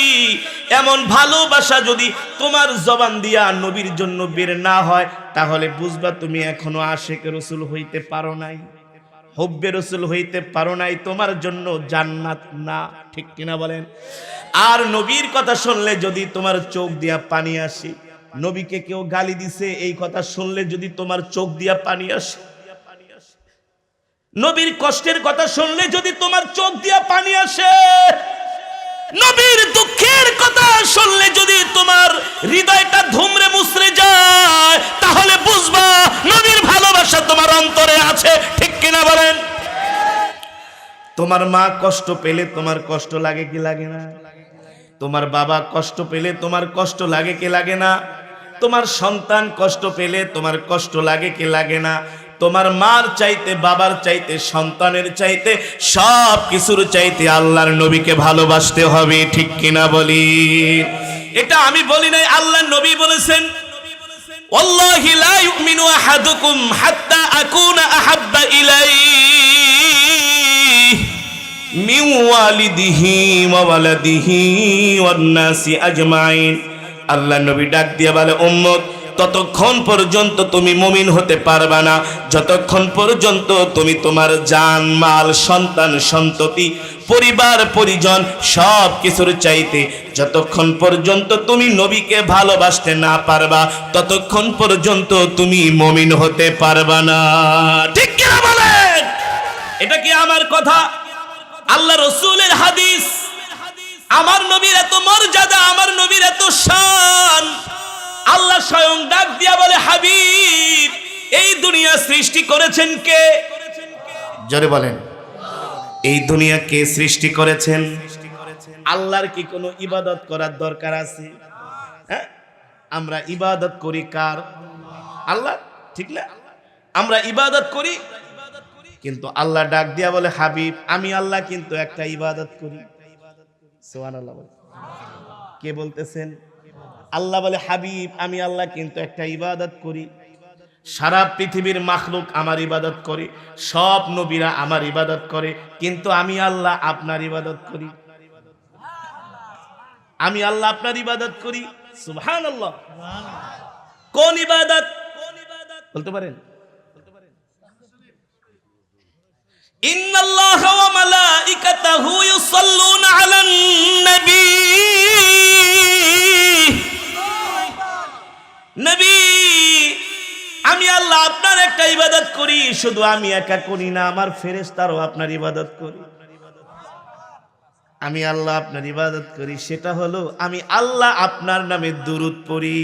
এমন ভালোবাসা যদি তোমার জবান দিয়া নবীর জন্য বের না হয়, তাহলে বুঝবা তুমি এখনো আশিক রাসূল হইতে পারো নাই, হুব্বে রাসূল হইতে পারো নাই, তোমার জন্য জান্নাত না। ঠিক কিনা বলেন? আর নবীর কথা শুনলে যদি তোমার চোখ দিয়া পানি আসে, নবীকে কেউ গালি দিছে এই কথা শুনলে যদি তোমার চোখ দিয়া পানি আসে, নবীর কষ্টের কথা শুনলে যদি তোমার চোখ দিয়া পানি আসে, নবীর দুঃখের কথা শুনলে যদি তোমার হৃদয়টা ধুমরে মুছরে যায়, তাহলে বুঝবা নবীর ভালোবাসা তোমার অন্তরে আছে। ঠিক কিনা বলেন? তোমার মা কষ্ট পেলে তোমার কষ্ট লাগে কি লাগে না? তোমার বাবা কষ্ট পেলে তোমার কষ্ট লাগে কি লাগে না? তোমার সন্তান কষ্ট পেলে তোমার কষ্ট লাগে কি লাগে না? তোমার মার চাইতে, বাবার চাইতে, সন্তানের চাইতে, সব কিছুর চাইতে আল্লাহর নবীকে ভালোবাসতে হবে। ঠিক কিনা বলি? এটা আমি বলি নাই, আল্লাহর নবী বলেছেন, ওয়াল্লাহি লা ইউমিনু আহাদুকুম হাত্তা আকুনা আহাব্বা ইলাইহি মিন ওয়ালিদিহি ওয়া ওয়ালাদিহি ওয়ান নাসি আজমাইন। আল্লাহর নবী ডাক দিয়া বলে, উম্মত, ততক্ষণ পর্যন্ত তুমি মুমিন হতে পারবা না যতক্ষণ পর্যন্ত তুমি তোমার জান, মাল, সন্তান, সন্ততি, পরিবার, পরিজন সব কিছুর চাইতে যতক্ষণ পর্যন্ত তুমি নবীকে ভালোবাসতে না পারবা ততক্ষণ পর্যন্ত তুমি মুমিন হতে পারবা না। ঠিক কিনা বলেন? এটা কি আমার কথা? আল্লাহ রাসূলের হাদিস। আমার নবীর এত মর্যাদা, আমার নবীর এত শান। আল্লাহ স্বয়ং ডাক দিয়া বলে, হাবিব, এই দুনিয়া সৃষ্টি করেছেন কে? জোরে বলেন, এই দুনিয়া কে সৃষ্টি করেছেন? আল্লাহর কি কোনো ইবাদত করার দরকার আছে? হ্যাঁ, আমরা ইবাদত করি কার? আল্লাহ। ঠিক না? আমরা ইবাদত করি, কিন্তু আল্লাহ ডাক দিয়া বলে, হাবিব, আমি আল্লাহ কিন্তু একটা ইবাদত করি। সুবহানাল্লাহ। কে বলতেছেন? আল্লাহ বলে, হাবিব, আমি আল্লাহ কিন্তু একটা ইবাদত করি। সারা পৃথিবীর মাখলুক আমার ইবাদত করে, সব নবীরা আমার ইবাদত করে, কিন্তু আমি আল্লাহ আপনার ইবাদত করি। আমি আল্লাহ আপনার ইবাদত করি। সুবহানাল্লাহ। কোন ইবাদত বলতে পারেন? ইন্নাল্লাহা ওয়া মালাইকাতাহু ইউসাল্লুনা আলান নবী। নবী, আমি আল্লাহ আপনার একটা ইবাদত করি, শুধু আমি একা করি না, আমার ফেরেশতারাও আপনার ইবাদত করি। আমি আল্লাহ আপনার ইবাদত করি, সেটা হলো আমি আল্লাহ আপনার নামে দুরূদ পড়ি,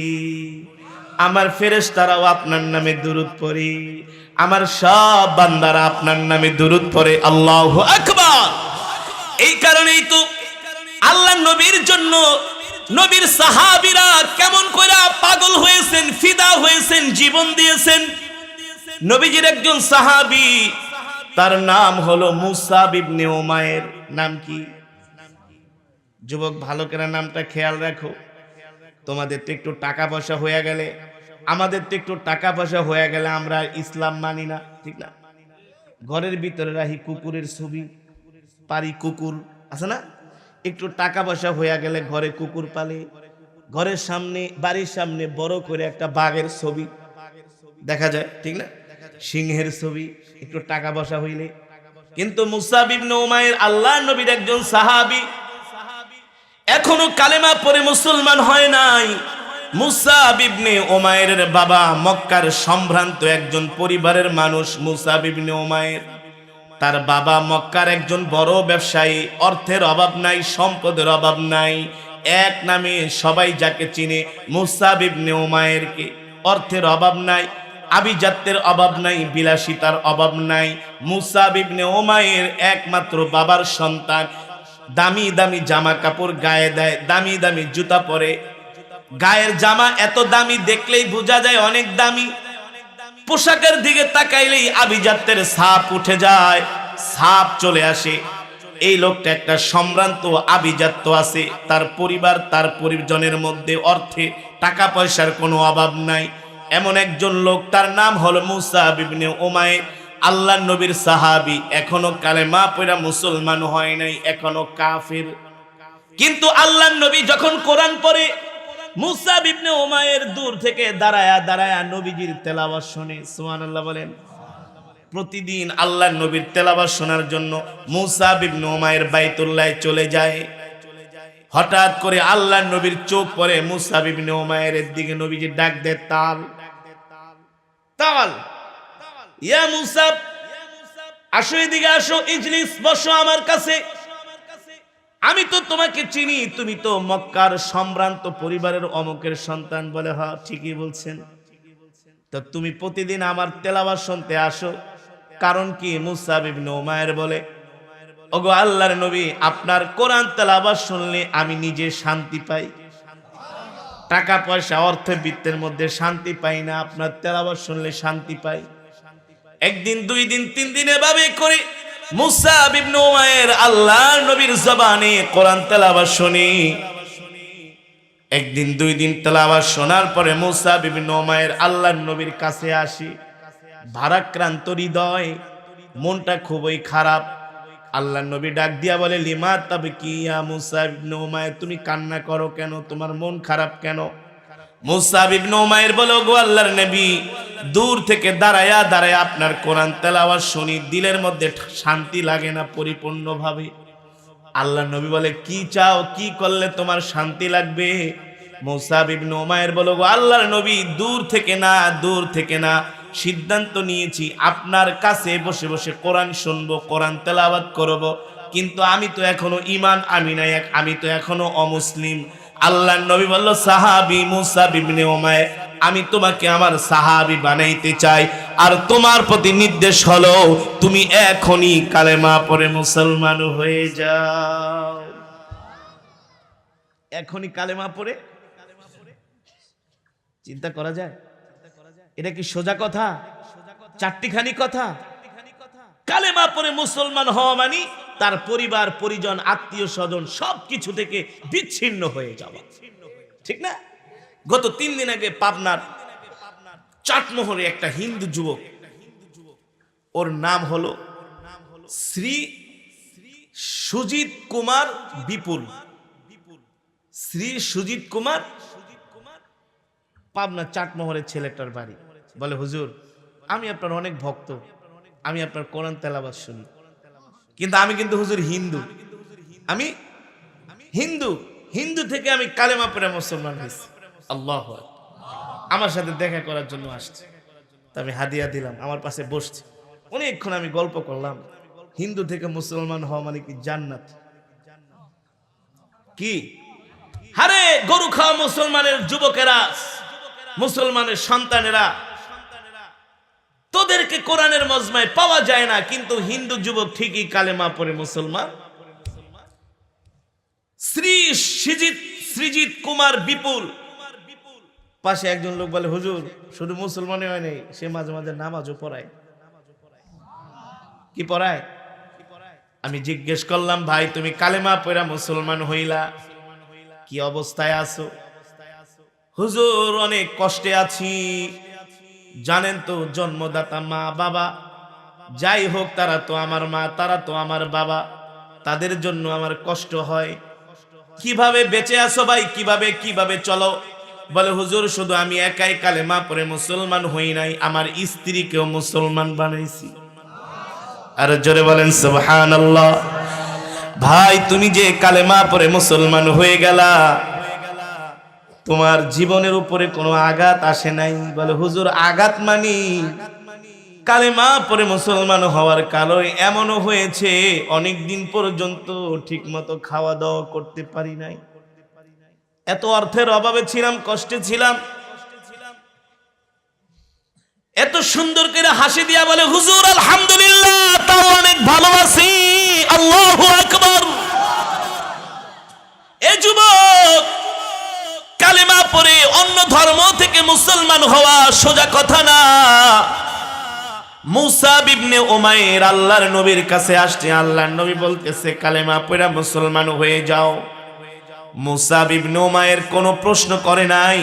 আমার ফেরেশতারাও আপনার নামে দুরূদ পড়ি, আমার সব বান্দারা আপনার নামে দুরূদ পড়ে। আল্লাহু আকবার। এই কারণেই তো আল্লাহ নবীর জন্য নবীর সাহাবীরা কেমন করে পাগল হয়েছেন, ফিদা হয়েছেন, জীবন দিয়েছেন। নবীজির একজন সাহাবী, তার নাম হলো মুসাব ইবনে উমাইর। নাম কি? যুবক ভালো করে নামটা খেয়াল রাখো। তোমাদের তো একটু টাকা পয়সা হয়ে গেলে, আমাদের তো একটু টাকা পয়সা হয়ে গেলে আমরা ইসলাম মানি না। ঠিক না? ঘরের ভিতরে রাখি কুকুরের ছবি, পারি কুকুর আছে না, একটু টাকা পয়সা হইয়া গেলে ঘরে কুকুর পালে, ঘরের সামনে বাড়ির সামনে বড় করে একটা বাঘের ছবি দেখা যায়, ঠিক না, সিংহের ছবি, একটু টাকা পয়সা হইলে। কিন্তু মুসাব ইবনে উমাইর আল্লাহর নবীর একজন সাহাবী, এখনো কালেমা পড়ে মুসলমান হয় নাই। মুসাব ইবনে উমাইরের বাবা মক্কার সম্ভ্রান্ত একজন পরিবারের মানুষ। মুসাব ইবনে উমাইর, তার বাবা মক্কার একজন বড় ব্যবসায়ী, অর্থের অভাব নাই, সম্পদের অভাব নাই, এক নামে সবাই যাকে চিনে মুসাব ইবনে উমাইরকে। অর্থের অভাব নাই, আভিজাত্যের অভাব নাই, বিলাসিতার অভাব নাই। মুসাব ইবনে উমাইর একমাত্র বাবার সন্তান। দামি দামি জামা কাপড় গায়ে দেয়, দামি দামি জুতা পরে, গায়ের জামা এত দামি দেখলেই বোঝা যায় অনেক দামি। পোশাকের দিকে তাকাইলেই আভিজাত্যের ছাপ উঠে যায়, ছাপ চলে আসে। এই লোকটা একটা সম্ভ্রান্ত আভিজাত্য আছে, তার পরিবার তার পরিজনের মধ্যে অর্থে টাকা পয়সার কোনো অভাব নাই। এমন একজন লোক, তার নাম হলো মুসাব ইবনে উমাইর, আল্লাহর নবীর সাহাবী। এখনো কালেমা পড়া মুসলমান হয় নাই, এখনো কাফির। কিন্তু আল্লাহর নবী যখন কোরআন পড়ে, মুসাব ইবনে উমাইর দূর থেকে দাঁড়ায়া দাঁড়ায়া নবীজির তেলাওয়াত শুনে। সুবহানাল্লাহ বলেন। প্রতিদিন আল্লাহর নবীর তেলাওয়াত শোনার জন্য মুসাব ইবনে উমাইর বাইতুল্লাহে চলে যায়। হঠাৎ করে আল্লাহর নবীর চোখ পড়ে মুসাব ইবনে উমাইরের দিকে। নবীজি ডাক দেয়, তাল তাল, ইয়া মুসাব, আসো এদিকে আসো, ইজলিস, বসো আমার কাছে। আমি তো তোমাকে চিনি, তুমি তো মক্কার সম্ভ্রান্ত পরিবারের অমুকের সন্তান। বলে, হ্যাঁ ঠিকই বলছেন। তো তুমি প্রতিদিন আমার তেলাওয়াত শুনতে আসো, কারণ কি? মুসাব ইবনে উমাইর বলে, ওগো আল্লাহর নবী, আপনার কোরআন তেলাওয়াত শুনলে আমি নিজে শান্তি পাই। টাকা পয়সা অর্থ বৃত্তের মধ্যে শান্তি পাই না, আপনার তেলাওয়াত শুনলে শান্তি পাই। একদিন, দুই দিন, তিন দিন এভাবে করে মুসাব ইবনে উমাইর আল্লাহর নবীর জবানে কোরআন তেলাওয়াত শুনি। একদিন, দুই দিন তেলাওয়াত শোনার পরে মুসাব ইবনে উমাইর আল্লাহর নবীর কাছে আসি। ভারাক্রান্ত হৃদয়, মনটা খুবই খারাপ। আল্লাহর নবী ডাক দিয়া বলে, লিমা তাবকি ইয়া মুসাব ইবনে উমাইর, তুমি কান্না করো কেন? তোমার মন খারাপ কেন? মুসাব ইবনে উমাইর বলে, গো আল্লাহর নবী, দূর থেকে দাঁড়ায়া দাঁড়ায়া আপনার কোরআন তেলাওয়াত শুনি, দিলের মধ্যে শান্তি লাগে না পরিপূর্ণভাবে। আল্লাহর নবী বলে, কি চাও? কি করলে তোমার শান্তি লাগবে? মুসাব ইবনে উমাইর বলে, গো আল্লাহর নবী, দূর থেকে না, দূর থেকে না, সিদ্ধান্ত নিয়েছি আপনার কাছে বসে বসে কোরআন শুনবো, কোরআন তেলাওয়াত করব। কিন্তু আমি তো এখনো ঈমান আনি নাই, আমি তো এখনো অমুসলিম। আল্লাহর নবী বলল, সাহাবী মুসাব ইবনে উমাইর, আমি তোমাকে আমার সাহাবী বানাইতে চাই, আর তোমার প্রতি নির্দেশ হলো তুমি এখনই কালেমা পড়ে মুসলমান হয়ে যাও। এখনই কালেমা পড়ে। চিন্তা করা যায়? এটা কি সোজা কথা? চারটিখানি কথা? কালেমা পড়ে মুসলমান হওয়া মানে তার পরিবার পরিজন আত্মীয় স্বজন সবকিছু থেকে বিচ্ছিন্ন হয়ে যাওয়া, ঠিক না? গত 3 দিন আগে পাবনার চাটমোহরে একটা হিন্দু যুবক, ওর নাম হলো শ্রী সুজিত কুমার বিপুল। শ্রী সুজিত কুমার, পাবনা চাটমোহরের ছেলেটার বাড়ি। বলে, হুজুর, আমি আপনার অনেক ভক্ত, আমি আপনার কোরআন তেলাওয়াত শুনি, কিন্তু আমি কিন্তু হুজুর হিন্দু, আমি হিন্দু, হিন্দু থেকে আমি কালেমা পড়ে মুসলমান হয়েছি। আল্লাহু আকবার। আমার সাথে দেখা করার জন্য আসছে, তা আমি হাদিয়া দিলাম, আমার পাশে বসছে। অনেকক্ষণ আমি গল্প করলাম। হিন্দু থেকে মুসলমান হওয়া মানে কি জান্নাত? কি হারে গরু খাওয়া মুসলমানের যুবকেরা, মুসলমানের সন্তানেরা, তোদেরকে কোরআনের মজমায় পাওয়া যায় না, কিন্তু হিন্দু যুবক ঠিকই কালেমা পড়ে মুসলমান। শ্রী সৃজিত কুমার বিপুল। পাশে একজন লোক বলে, হুজুর, শুধু মুসলমানই হয় নাই, সে মাঝে মাঝে নামাজও পড়ায়। কি পড়ায়? আমি জিজ্ঞেস করলাম, ভাই তুমি কালেমা পড়া মুসলমান হইলা, কি অবস্থায় আছো? হুজুর, অনেক কষ্টে আছি। জানেন তো, জন্মদাতা মা বাবা যাই হোক, তারা তো আমার মা, তারা তো আমার বাবা, তাদের জন্য আমার কষ্ট হয়। কিভাবে বেঁচে আছো ভাই, কিভাবে চলো? বলে হুজুর শুধু আমি একাই কালেমা পড়ে মুসলমান হই নাই, আমার স্ত্রীকেও মুসলমান বানাইছি। আর জোরে বলেন সুবহানাল্লাহ। ভাই তুমি যে কালেমা পড়ে মুসলমান হয়ে গেলা, তোমার জীবনের উপরে কোনো আঘাত আসে নাই? বলে হুজুর আঘাত মানি কালেমা পড়ে মুসলমান হওয়ার কারণে এমনও হয়েছে অনেক দিন পর্যন্ত ঠিক মতো খাওয়া দাওয়া করতে পারি নাই, এত অর্থের অভাবে ছিলাম, কষ্টে ছিলাম। এত সুন্দর করে হাসি দিয়া বলে হুজুর আলহামদুলিল্লাহ, তাও অনেক ভালো আছি, আল্লাহু আকবার। এ যুবক, কালেমা পড়ে অন্য ধর্ম থেকে মুসলমান হওয়া সোজা কথা না। মুসাব ইবনে উমাইর আল্লাহর নবীর কাছে আসছে, আল্লাহর নবী বলতেছে কালেমা পড়ে মুসলমান হয়ে যাও। মুসাব ইবনে উমাইর কোনো প্রশ্ন করে নাই,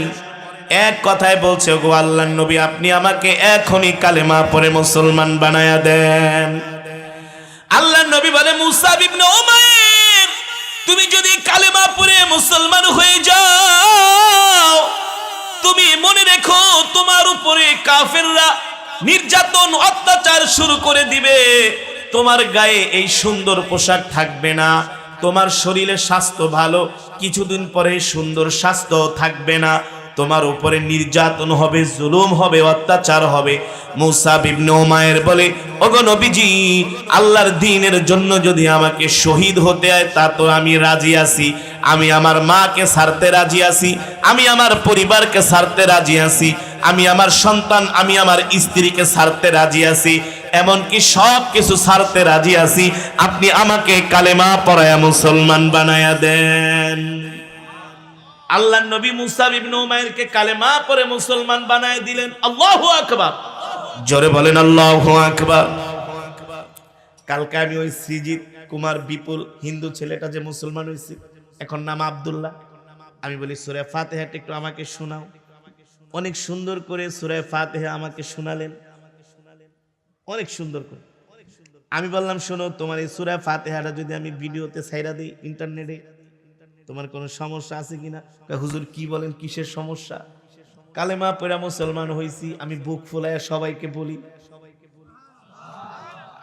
এক কথায় বলছে গো আল্লাহর নবী আপনি আমাকে এখনই কালেমা পড়ে মুসলমান বানায়া দেন। আল্লাহর নবী বলে মুসাব ইবনে উমাইর তুমি যদি কালেমা পড়ে মুসলমান হয়ে যাও, তুমি মনে রেখো তোমার উপরে কাফেররা নির্যাতন অত্যাচার শুরু করে দিবে, তোমার গায়ে এই সুন্দর পোশাক থাকবে না, তোমার শরীরে স্বাস্থ্য ভালো, কিছুদিন পরে সুন্দর স্বাস্থ্য থাকবে না, তোমার উপরে নির্যাতন হবে, জুলুম হবে, অত্যাচার হবে। মুসাব ইবনে উমাইর বলে ওগো নবীজি, আল্লাহর দ্বীনের জন্য যদি আমাকে শহীদ হতে হয় তা তো আমি রাজি আছি, আমি আমার মাকে ছাড়তে রাজি আছি, আমি আমার পরিবারকে ছাড়তে রাজি আছি, আমি আমার সন্তান, আমি আমার স্ত্রীকে ছাড়তে রাজি আছি, এমনকি সব কিছু ছাড়তে রাজি আছি, আপনি আমাকে কালেমা পড়ায়া মুসলমান বানায়া দেন। আল্লাহর নবী মুসাব ইবনে উমাইরকে কালেমা পড়ে মুসলমান বানায় দিলেন। আল্লাহু আকবার, জোরে বলেন আল্লাহু আকবার। কালকে আমি ওই সৃজিত কুমার বিপুল হিন্দু ছেলেটা যে মুসলমান হয়েছে, এখন নাম আব্দুল্লাহ, আমি বলি সূরা ফাতিহাটা একটু আমাকে শোনাও। অনেক সুন্দর করে সূরা ফাতিহা আমাকে শোনালেন, অনেক সুন্দর করে। আমি বললাম শোনো, তোমার এই সূরা ফাতিহাটা যদি আমি ভিডিওতে ছাইরা দিই ইন্টারনেটে, তোমার কোনো সমস্যা আছে কিনা? হুজুর কি বলেন, কিসের সমস্যা? কালেমা পড়া মুসলমান হইছি, আমি বুক ফুলাইয়া সবাইকে বলি।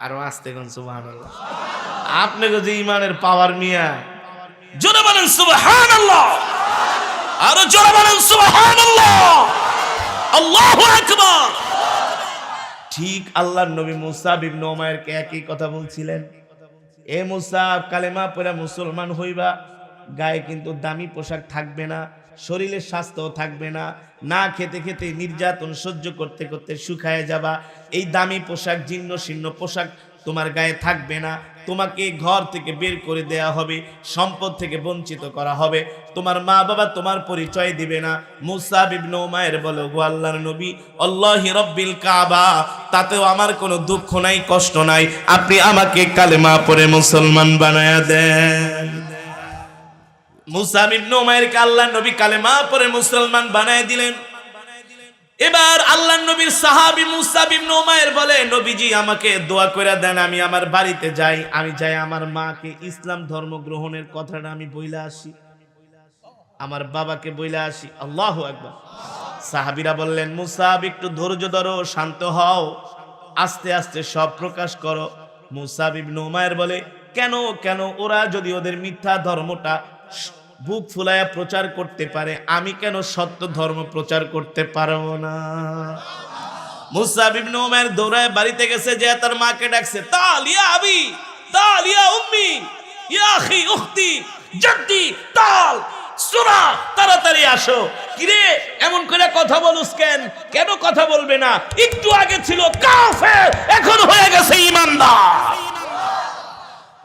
আরো আস্তে কোন সুবহানাল্লাহ। আপনাকে যে ইমানের পাওয়ার মিয়া, জোরে বলেন সুবহানাল্লাহ, আরো জোরে বলেন সুবহানাল্লাহ, আল্লাহু আকবার। ঠিক আল্লাহর নবী মুসাব ইবনে উমাইরকে একই কথা বলছিলেন, এ মুসাব কালেমা পড়া মুসলমান হইবা, গায়ে কিন্তু দামি পোশাক থাকবে না, শরীরের স্বাস্থ্য থাকবে না, না খেতে খেতে নির্যাতন সহ্য করতে করতে শুকায় যাবা, এই দামি পোশাক জীর্ণ শীর্ণ পোশাক তোমার গায়ে থাকবে না, তোমাকে ঘর থেকে বের করে দেয়া হবে, সম্পদ থেকে বঞ্চিত করা হবে, তোমার মা বাবা তোমার পরিচয় দিবে না। মুসাব ইবনে উমাইর বলে গো আল্লাহর নবী, আল্লাহি রাব্বিল কাবা, তাতেও আমার কোনো দুঃখ নাই, কষ্ট নাই, আপনি আমাকে কালেমা পড়ে মুসলমান বানায়া দেন। মুসাব ইবনে উমাইরকে আল্লাহর নবী কালেমা পড়ে মুসলমান বানায় দিলেন। এবার আল্লাহর নবীর সাহাবী মুসাব ইবনে উমাইর বলে নবীজি আমাকে দোয়া করে দেন, আমি আমার বাড়িতে যাই, আমি যাই আমার মাকে ইসলাম ধর্ম গ্রহণের কথাটা আমি বইলা আসি, আমার বাবাকে বইলা আসি। আল্লাহু আকবার। সাহাবীরা বললেন মুসাব একটু ধৈর্য ধরো, শান্ত হও, আস্তে আস্তে সব প্রকাশ করো। মুসাব ইবনে উমাইর বলে কেন কেন, ওরা যদি ওদের মিথ্যা ধর্মটা বুক ফুলায়া প্রচার করতে পারে, আমি কেন সত্য ধর্ম প্রচার করতে পারবো না? মুসাব ইবনে উমাইর দৌড়ায় বাড়িতে গেছে, যে তার মাকে ডাকছে, তাল ইয়া আবি, তাল ইয়া উম্মি, ইয়া আখি উখতি জাদ্দি, তাল সুরা, তাড়াতাড়ি আসো। কিরে এমন করে কথা বলুস কেন? কেন কথা বলবে না? একটু আগে ছিল কাফের, এখন হয়ে গেছে ঈমানদার।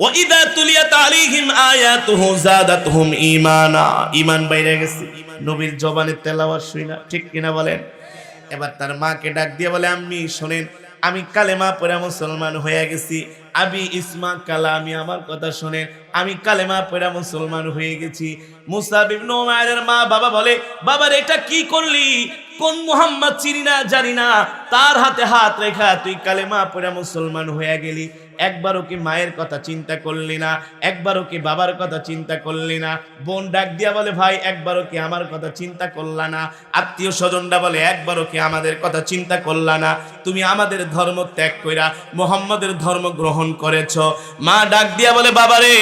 ওয়াইদা তুলিয়াত আলাইহিম আয়াতুহু যাদাতহুম ঈমানা, ঈমান বাইরে গেছে নবীর জবানের তেলাওয়াত শুনা, ঠিক কিনা বলেন? এবার তার মাকে ডাক দিয়ে বলে আম্মি শোনেন, আমি কালেমা পড়ে মুসলমান হয়ে গেছি, আবি ইসমা কালামি, আমার কথা শোনেন, আমি কালেমা পড়ে মুসলমান হয়ে গেছি। মুসাব ইবনে উমাইরের মা বাবা বলে, বাবার এটা কি করলি? কোন মুহাম্মদ চিনি না জানি না, তার হাতে হাত রেখা তুই কালেমা পড়ে মুসলমান হয়ে গেলি, একবারও কি মায়ের কথা চিন্তা করলি না? একবারও কি বাবার কথা চিন্তা করলি না? বোন ডাক দিয়া বলে ভাই একবারও কি আমার কথা চিন্তা করলা না? আত্মীয় স্বজনরা বলে একবারও কি আমাদের কথা চিন্তা করলা না? তুমি আমাদের ধর্ম ত্যাগ কইরা মুহাম্মাদের ধর্ম গ্রহণ করেছ। মা ডাক দিয়া বলে বাবারে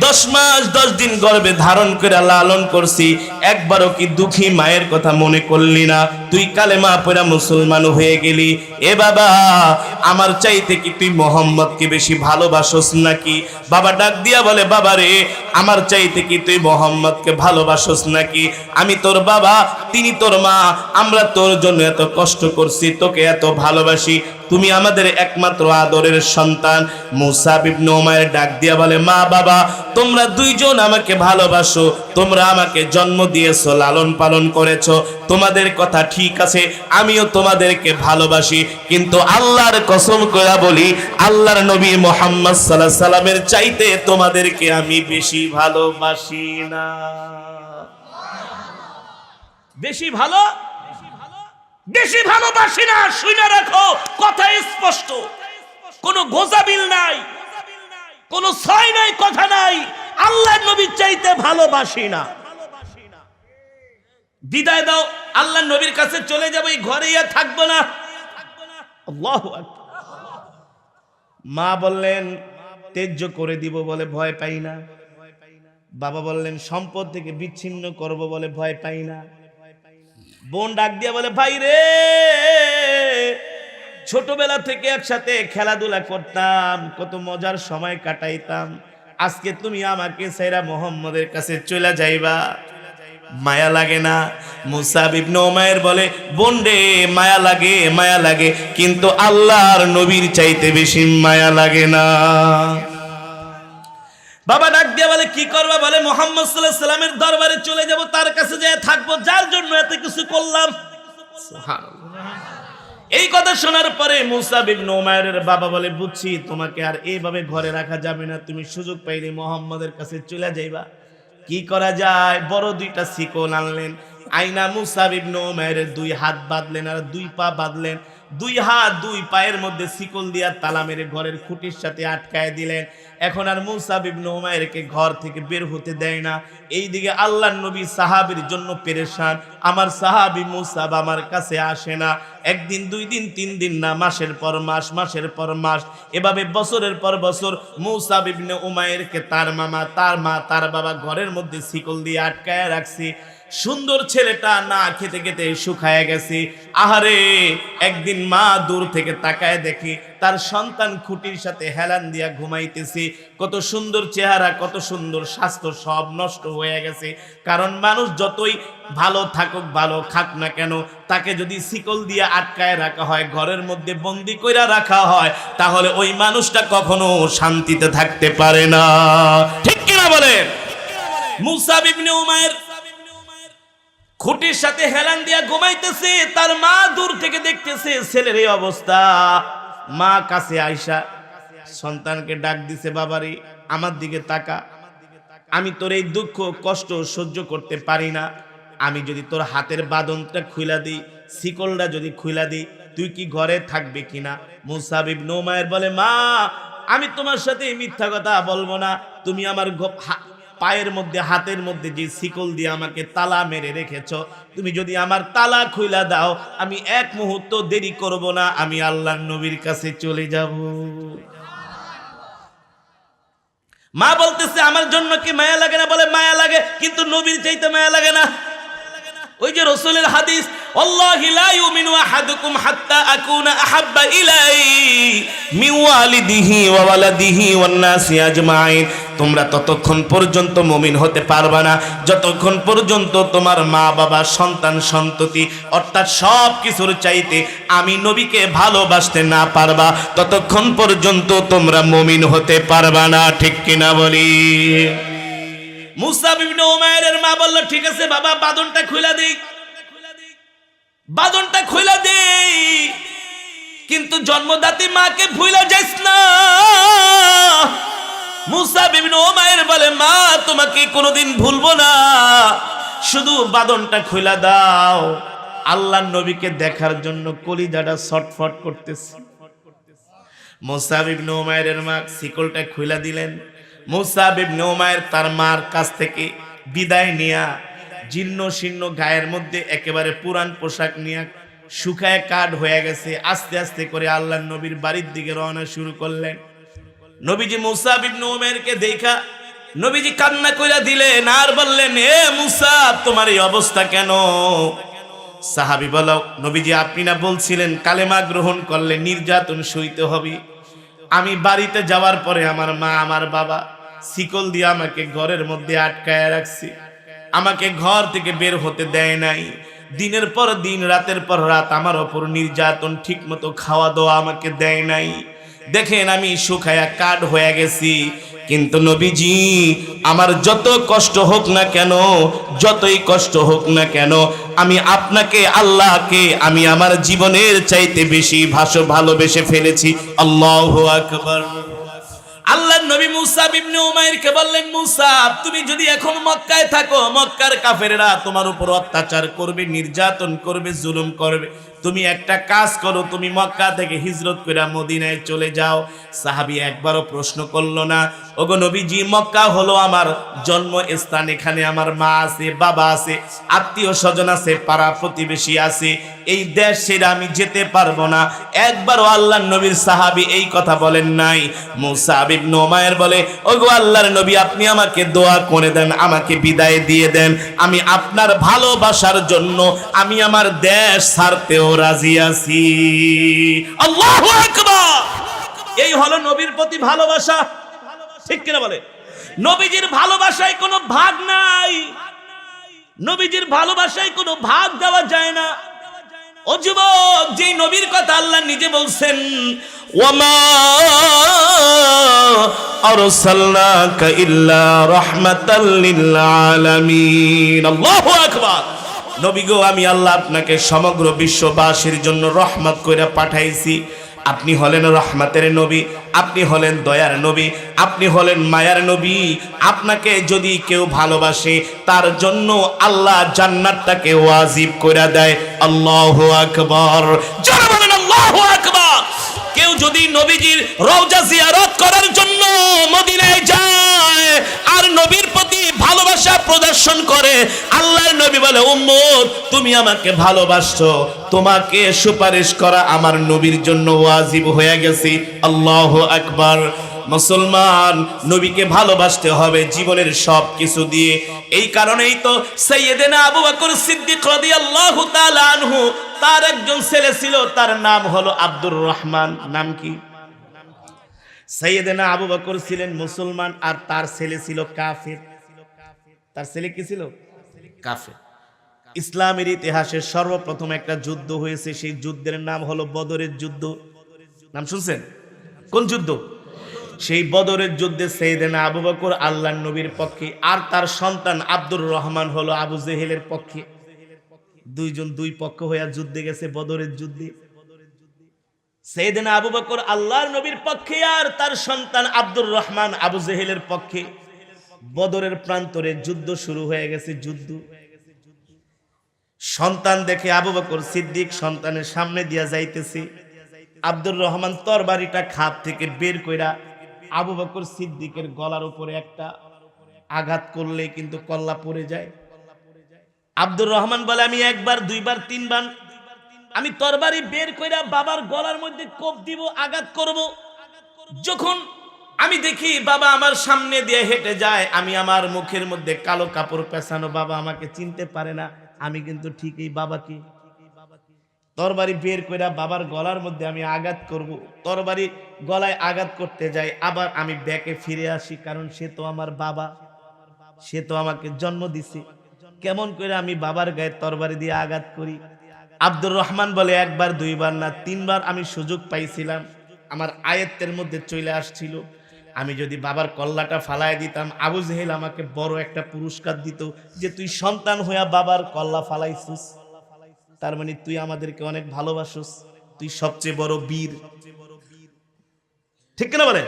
10 মাস 10 দিন গর্ভে ধারণ করে লালন করছি, একবারও কি দুঃখী মায়ের কথা মনে করলি না? তুই কালেমা পড়া মুসলমান হয়ে গেলি, এ বাবা আমার চাইতে কি তুই মুহাম্মদকে বেশি ভালোবাসোস নাকি? বাবা ডাক দিয়া বলে বাবারে আমার চাইতে কি তুই মুহাম্মদকে ভালোবাসোস নাকি? আমি তোর বাবা, তিনি তোর মা, আমরা তোর জন্য এত কষ্ট করছি, তোকে এত ভালোবাসি, তুমি আমাদের একমাত্র আদরের সন্তান। মুসাব ইবনে উমাইর ডাক দিয়া বলে মা বাবা তোমরা দুইজন আমাকে ভালোবাসো, তোমরা আমাকে জন্ম দিয়েছো, লালন পালন করেছো, তোমাদের কথা ঠিক আছে, আমিও তোমাদেরকে ভালোবাসি, কিন্তু আল্লাহর কসম করে বলি আল্লাহর নবী মুহাম্মদ সাল্লাল্লাহু আলাইহি সাল্লামের চাইতে তোমাদেরকে আমি বেশি ভালোবাসি না। বেশি ভালোবাসি না, শুনে রাখো, কথা স্পষ্ট, কোনো গোজাবিল নাই, কোনো ছয় নাই, কথা নাই, আল্লাহর নবীর চাইতে ভালোবাসি না। বিদায় দাও, আল্লাহর নবীর কাছে চলে যাবো, এই ঘরে আর থাকবো না। আল্লাহু আকবার। মা বললেন ত্যায্য করে দিব বলে ভয় পাই না। বাবা বললেন সম্পদ থেকে বিচ্ছিন্ন করব বলে ভয় পাই না। বোন ডাক দিয়া বলে ভাই রে ছোটবেলা থেকে একসাথে খেলাধুলা করতাম, কত মজার সময় কাটাইতাম, আজকে তুমি আমাকে ছেড়ে মুহাম্মদের কাছে চলে যাইবা, মায়া লাগে না? মুসাব ইবনে উমাইর বলে বোন রে মায়া লাগে, কিন্তু আল্লাহর নবীর চাইতে বেশি মায়া লাগে না। বাবা ডাক দিয়া বলে কি করবা? বলে মুহাম্মদ সাল্লাল্লাহু আলাইহি সাল্লামের দরবারে চলে যাব, তার কাছে যেয়ে থাকবো, যার জন্য এত কিছু করলাম। সুবহানাল্লাহ। এই কথা শোনার পরে মুসাব ইবনে উমাইরের বাবা বলে বুঝছি তোমাকে আর এইভাবে ঘরে রাখা যাবে না, তুমি সুযোগ পাইলে মুহাম্মদের কাছে চলে যাইবা। কি করা যায়? বড় দুইটা শিকল আনলেন, আইনা মুসাব ইবনে উমাইরের 2 হাত বাঁধলেন আর 2 পা বাঁধলেন, 2 হাত 2 পায়ের মধ্যে শিকল দিয়া তালা মেরে ঘরের খুঁটির সাথে আটকায় দিলেন। এখন আর মুসাব ইবনে উমাইরকে ঘর থেকে বের হতে দেয় না। এইদিকে আল্লাহর নবী সাহাবীর জন্য পেরেশান, আমার সাহাবী মুসাব আমার কাছে আসে না, 1 দিন 2 দিন 3 দিন না, মাসের পর মাস, মাসের পর মাস, এভাবে বছরের পর বছর মুসাব ইবনে উমাইরকে তার মামা, তার মা, তার বাবা ঘরের মধ্যে শিকল দিয়ে আটকায় রাখছে। সুন্দর ছেলেটা না খেতে খেতে শুকায় গেছে। আহারে একদিন মা দূর থেকে তাকায় দেখে তার সন্তান খুঁটির সাথে হেলান দিয়া ঘুমাইতেছে, কত সুন্দর চেহারা, কত সুন্দর স্বাস্থ্য, সব নষ্ট হয়ে গেছে। কারণ মানুষ যতই ভালো থাকুক, ভালো খাক না কেন, তাকে যদি শিকল দিয়ে আটকায় রাখা হয়, ঘরের মধ্যে বন্দি কইরা রাখা হয়, তাহলে ওই মানুষটা কখনো শান্তিতে থাকতে পারে না। ঠিক কিনা বলেন? মুসাব ইবনে উমাইর খুঁটির সাথে হেলান দিয়া ঘুমাইতেছে, তার মা দূর থেকে দেখতেছে ছেলের এই অবস্থা। মা কাছে আইসা সন্তানকে ডাক দিছে, বাবারে আমার দিকে তাকা, আমি তোর এই দুঃখ কষ্ট সহ্য করতে পারি না, আমি যদি তোর হাতের বাঁধনটা খুইলা দিই, শিকলটা যদি খুইলা দিই, তুই কি ঘরে থাকবে কিনা? মুসাব ইবনে উমাইর বলে মা আমি তোমার সাথে মিথ্যা কথা বলবো না, তুমি আমার পায়ের মধ্যে, হাতের মধ্যে যে শিকল দিয়ে আমাকে তালা মেরে রেখেছ, তুমি যদি আমার তালা খুইলা দাও, আমি 1 মুহূর্ত দেরি করব না, আমি আল্লাহর নবীর কাছে চলে যাব। মা বলতেছে আমার জন্য কি মায়া লাগে না? বলে মায়া লাগে, কিন্তু নবীর চাইতে মায়া লাগে না। ওই যে রাসূলের হাদিস, আল্লাহি লা ইউমিনু আহাদুকুম হাত্তা আকুনা আহাব্বা ইলাইহি মিন ওয়ালিদিহি ওয়া ওয়ালাদিহি ওয়ান নাসি আজমাইন, তোমরা ততক্ষণ পর্যন্ত মুমিন হতে পারবা না যতক্ষণ পর্যন্ত তোমার মা বাবা, সন্তান সন্ততি, অর্থাৎ সব কিছুর চাইতে আমি নবীকে ভালোবাসতে না পারবা, ততক্ষণ পর্যন্ত তোমরা মুমিন হতে পারবা না। ঠিক কিনা বলি? মুসাব ইবনে উমাইরের মা বলল ঠিক আছে বাবা, বাঁধনটা খুলে দেই, বাঁধনটা খুলে দেই, কিন্তু জন্মদাত্রী মাকে ভুলে যাস না। মুসাব ইবনে উমাইর বলে মা তোমাকে কোনোদিন ভুলবো না, শুধু বাঁধনটা খুলে দাও। আল্লাহর নবীকে দেখার জন্য কলিজাটা ছটফট করতেছে। মুসাব ইবনে উমাইরের মা শিকলটা খুলে দিলেন। মুসাব ইবনে উমাইর তার মার কাছ থেকে বিদায় নিয়া জীর্ণ শীর্ণ গায়ের মধ্যে একেবারে পুরান পোশাক নিয়ে শুকায় কাঠ হয়ে গেছে, আস্তে আস্তে করে আল্লাহর নবীর বাড়ির দিকে রওনা শুরু করলেন। নবীজি মুসাব ইবনে উমাইরকে দেখা নবীজি কান্না কইরা দিলেন আর বললেন, এ মুসাব, তোমার এই অবস্থা কেন? সাহাবী বলো, নবীজি আপনি না বলছিলেন কালেমা গ্রহণ করলে নির্যাতন সইতে হবে? আমি বাড়িতে যাওয়ার পরে আমার মা আমার বাবা শিকল দিয়ে আমাকে ঘরের মধ্যে আটকায় রাখছে, আমাকে ঘর থেকে বের হতে দেয় নাই। দিনের পর দিন, রাতের পর রাত আমার ওপর নির্যাতন, ঠিক মতো খাওয়া দাওয়া আমাকে দেয় নাই। দেখেন আমি শুকায়া কাঠ হয়ে গেছি। কিন্তু নবীজি, আমার যত কষ্ট হোক না কেন, যতই কষ্ট হোক না কেন, আমি আপনাকে, আল্লাহকে আমি আমার জীবনের চাইতে বেশি ভালোবেসে ফেলেছি। আল্লাহু আকবার। আল্লাহর নবী মুসাব ইবনে উমাইরকে বললেন, মুসাব, তুমি যদি এখন মক্কায় থাকো, মক্কার কাফেররা তোমার উপর অত্যাচার করবে, নির্যাতন করবে, জুলুম করবে। তুমি একটা কাজ করো, তুমি মক্কা থেকে হিজরত করে মদিনায় চলে যাও। সাহাবী একবারও প্রশ্ন করলো না। ওগো নবীজি, মক্কা হলো আমার জন্মস্থান, এখানে আমার মা আছে, বাবা আছে, আত্মীয় স্বজন আছে, পাড়া প্রতিবেশী আছে, এই দেশ ছেড়ে আমি যেতে পারবো না। একবারও আল্লাহর নবীর সাহাবী এই কথা বলেন নাই। মুসাব ইবনে উমাইর বলে, ওগো আল্লাহর নবী, আপনি আমাকে দোয়া করে দেন, আমাকে বিদায় দিয়ে দেন। আমি আপনার ভালোবাসার জন্য আমি আমার দেশ ছাড়তেও রাজি আছি। আল্লাহু আকবার। এই হলো নবীর প্রতি ভালোবাসা, ঠিক কিনা বলে? নবীজির ভালোবাসায় কোনো ভাগ নাই, নবীজির ভালোবাসায় কোনো ভাগ দেওয়া যায় না। ও যুবক, যে নবীর কথা আল্লাহ নিজে বলছেন, ওয়ামা আরসালনাকা ইল্লা রাহমাতাল লিল আলামিন। আল্লাহু আকবার। নবী গো, আমি আল্লাহ আপনাকে সমগ্র বিশ্ববাসীর জন্য রহমত কইরা পাঠাইছি। আপনি হলেন রহমতের নবী, আপনি হলেন দয়ার নবী, আপনি হলেন মায়ার নবী। আপনাকে যদি কেউ ভালোবাসে, তার জন্য আল্লাহ জান্নাতটাকে ওয়াজিব কইরা দেয়। আল্লাহু আকবার। যারা বলেন আল্লাহু আকবার। কেউ যদি নবীজির রওজা জিয়ারত করার জন্য মদিনায় যায় আর নবীর প্রতি ভালোবাসা প্রদর্শন করে, আল্লাহর নবী বলে, উম্মত, তুমি আমাকে ভালোবাসছো, তোমাকে সুপারিশ করা আমার নবীর জন্য ওয়াজিব হয়ে গেছে। আল্লাহু আকবার। মুসলমান, নবীকে ভালোবাসতে হবে জীবনের সব কিছু দিয়ে। এই কারণেই তো সাইয়েদেনা আবু বকর সিদ্দিক রাদিয়াল্লাহু তাআলা আনহু, তার একজন ছেলে ছিল, তার নাম হলো আব্দুর রহমান। নাম কি? সাইয়েদেনা আবু বকর ছিলেন মুসলমান আর তার ছেলে ছিল কাফের। তার ছেলে কি ছিল? কাফের। ইসলামের ইতিহাসে সর্বপ্রথম একটা যুদ্ধ হয়েছে, সেই যুদ্ধের নাম হলো বদরের যুদ্ধ। নাম শুনছেন? কোন যুদ্ধ? সেই বদরের যুদ্ধে সাইয়েদেনা আবু বকর আল্লাহর নবীর পক্ষে, আর তার সন্তান আব্দুর রহমান হলো আবু জেহেলের পক্ষে। দুইজন দুই পক্ষ হয়ে যুদ্ধে গেছে বদরের যুদ্ধে। সাইয়েদেনা আবু বকর আল্লাহর নবীর পক্ষে, আর তার সন্তান আব্দুর রহমান আবু জেহেলের পক্ষে। বদরের প্রান্তরে যুদ্ধ শুরু হয়ে গেছে। যুদ্ধ সন্তান দেখে আবু বকর সিদ্দিক সন্তানের সামনে দিয়া যাইতেছে। আব্দুর রহমান তরবারিটা খাপ থেকে বের কইরা আবু বকর সিদ্দিকের গলার উপরে একটা আঘাত করলে কিন্তু কল্লা পড়ে যায়। আব্দুর রহমান বলে, আমি একবার, দুইবার, তিনবার আমি তরবারি বের কইরা বাবার গলার মধ্যে কোপ দিব, আঘাত করব। যখন আমি দেখি বাবা আমার সামনে দিয়ে হেঁটে যায়, আমি আমার মুখের মধ্যে কালো কাপড় পেছানো, বাবা আমাকে চিনতে পারে না, আমি কিন্তু ঠিকই বাবাকে তরবারি বের কইরা বাবার গলার মধ্যে আমি আঘাত করব। তরবারি গলায় আঘাত করতে যাই, আবার আমি ব্যাকে ফিরে আসি, কারণ সে তো আমার বাবা, সে তো আমাকে জন্ম দিছে। কেমন করে আমি বাবার গায়ে তরবারি দিয়ে আঘাত করি? আব্দুর রহমান বলে, একবার, দুইবার না, তিনবার আমি সুযোগ পাইছিলাম, আমার আয়ত্তের মধ্যে চলে আসছিল। আমি যদি বাবার কল্লাটা ফালাই দিতাম, আবু জেহেল আমাকে বড় একটা পুরস্কার দিত, যে তুই সন্তান হইয়া বাবার কল্লা ফালাইছিস, তার মানে তুই আমাদেরকে অনেক ভালোবাসিস, তুই সবচেয়ে বড় বীর। ঠিক না বলে?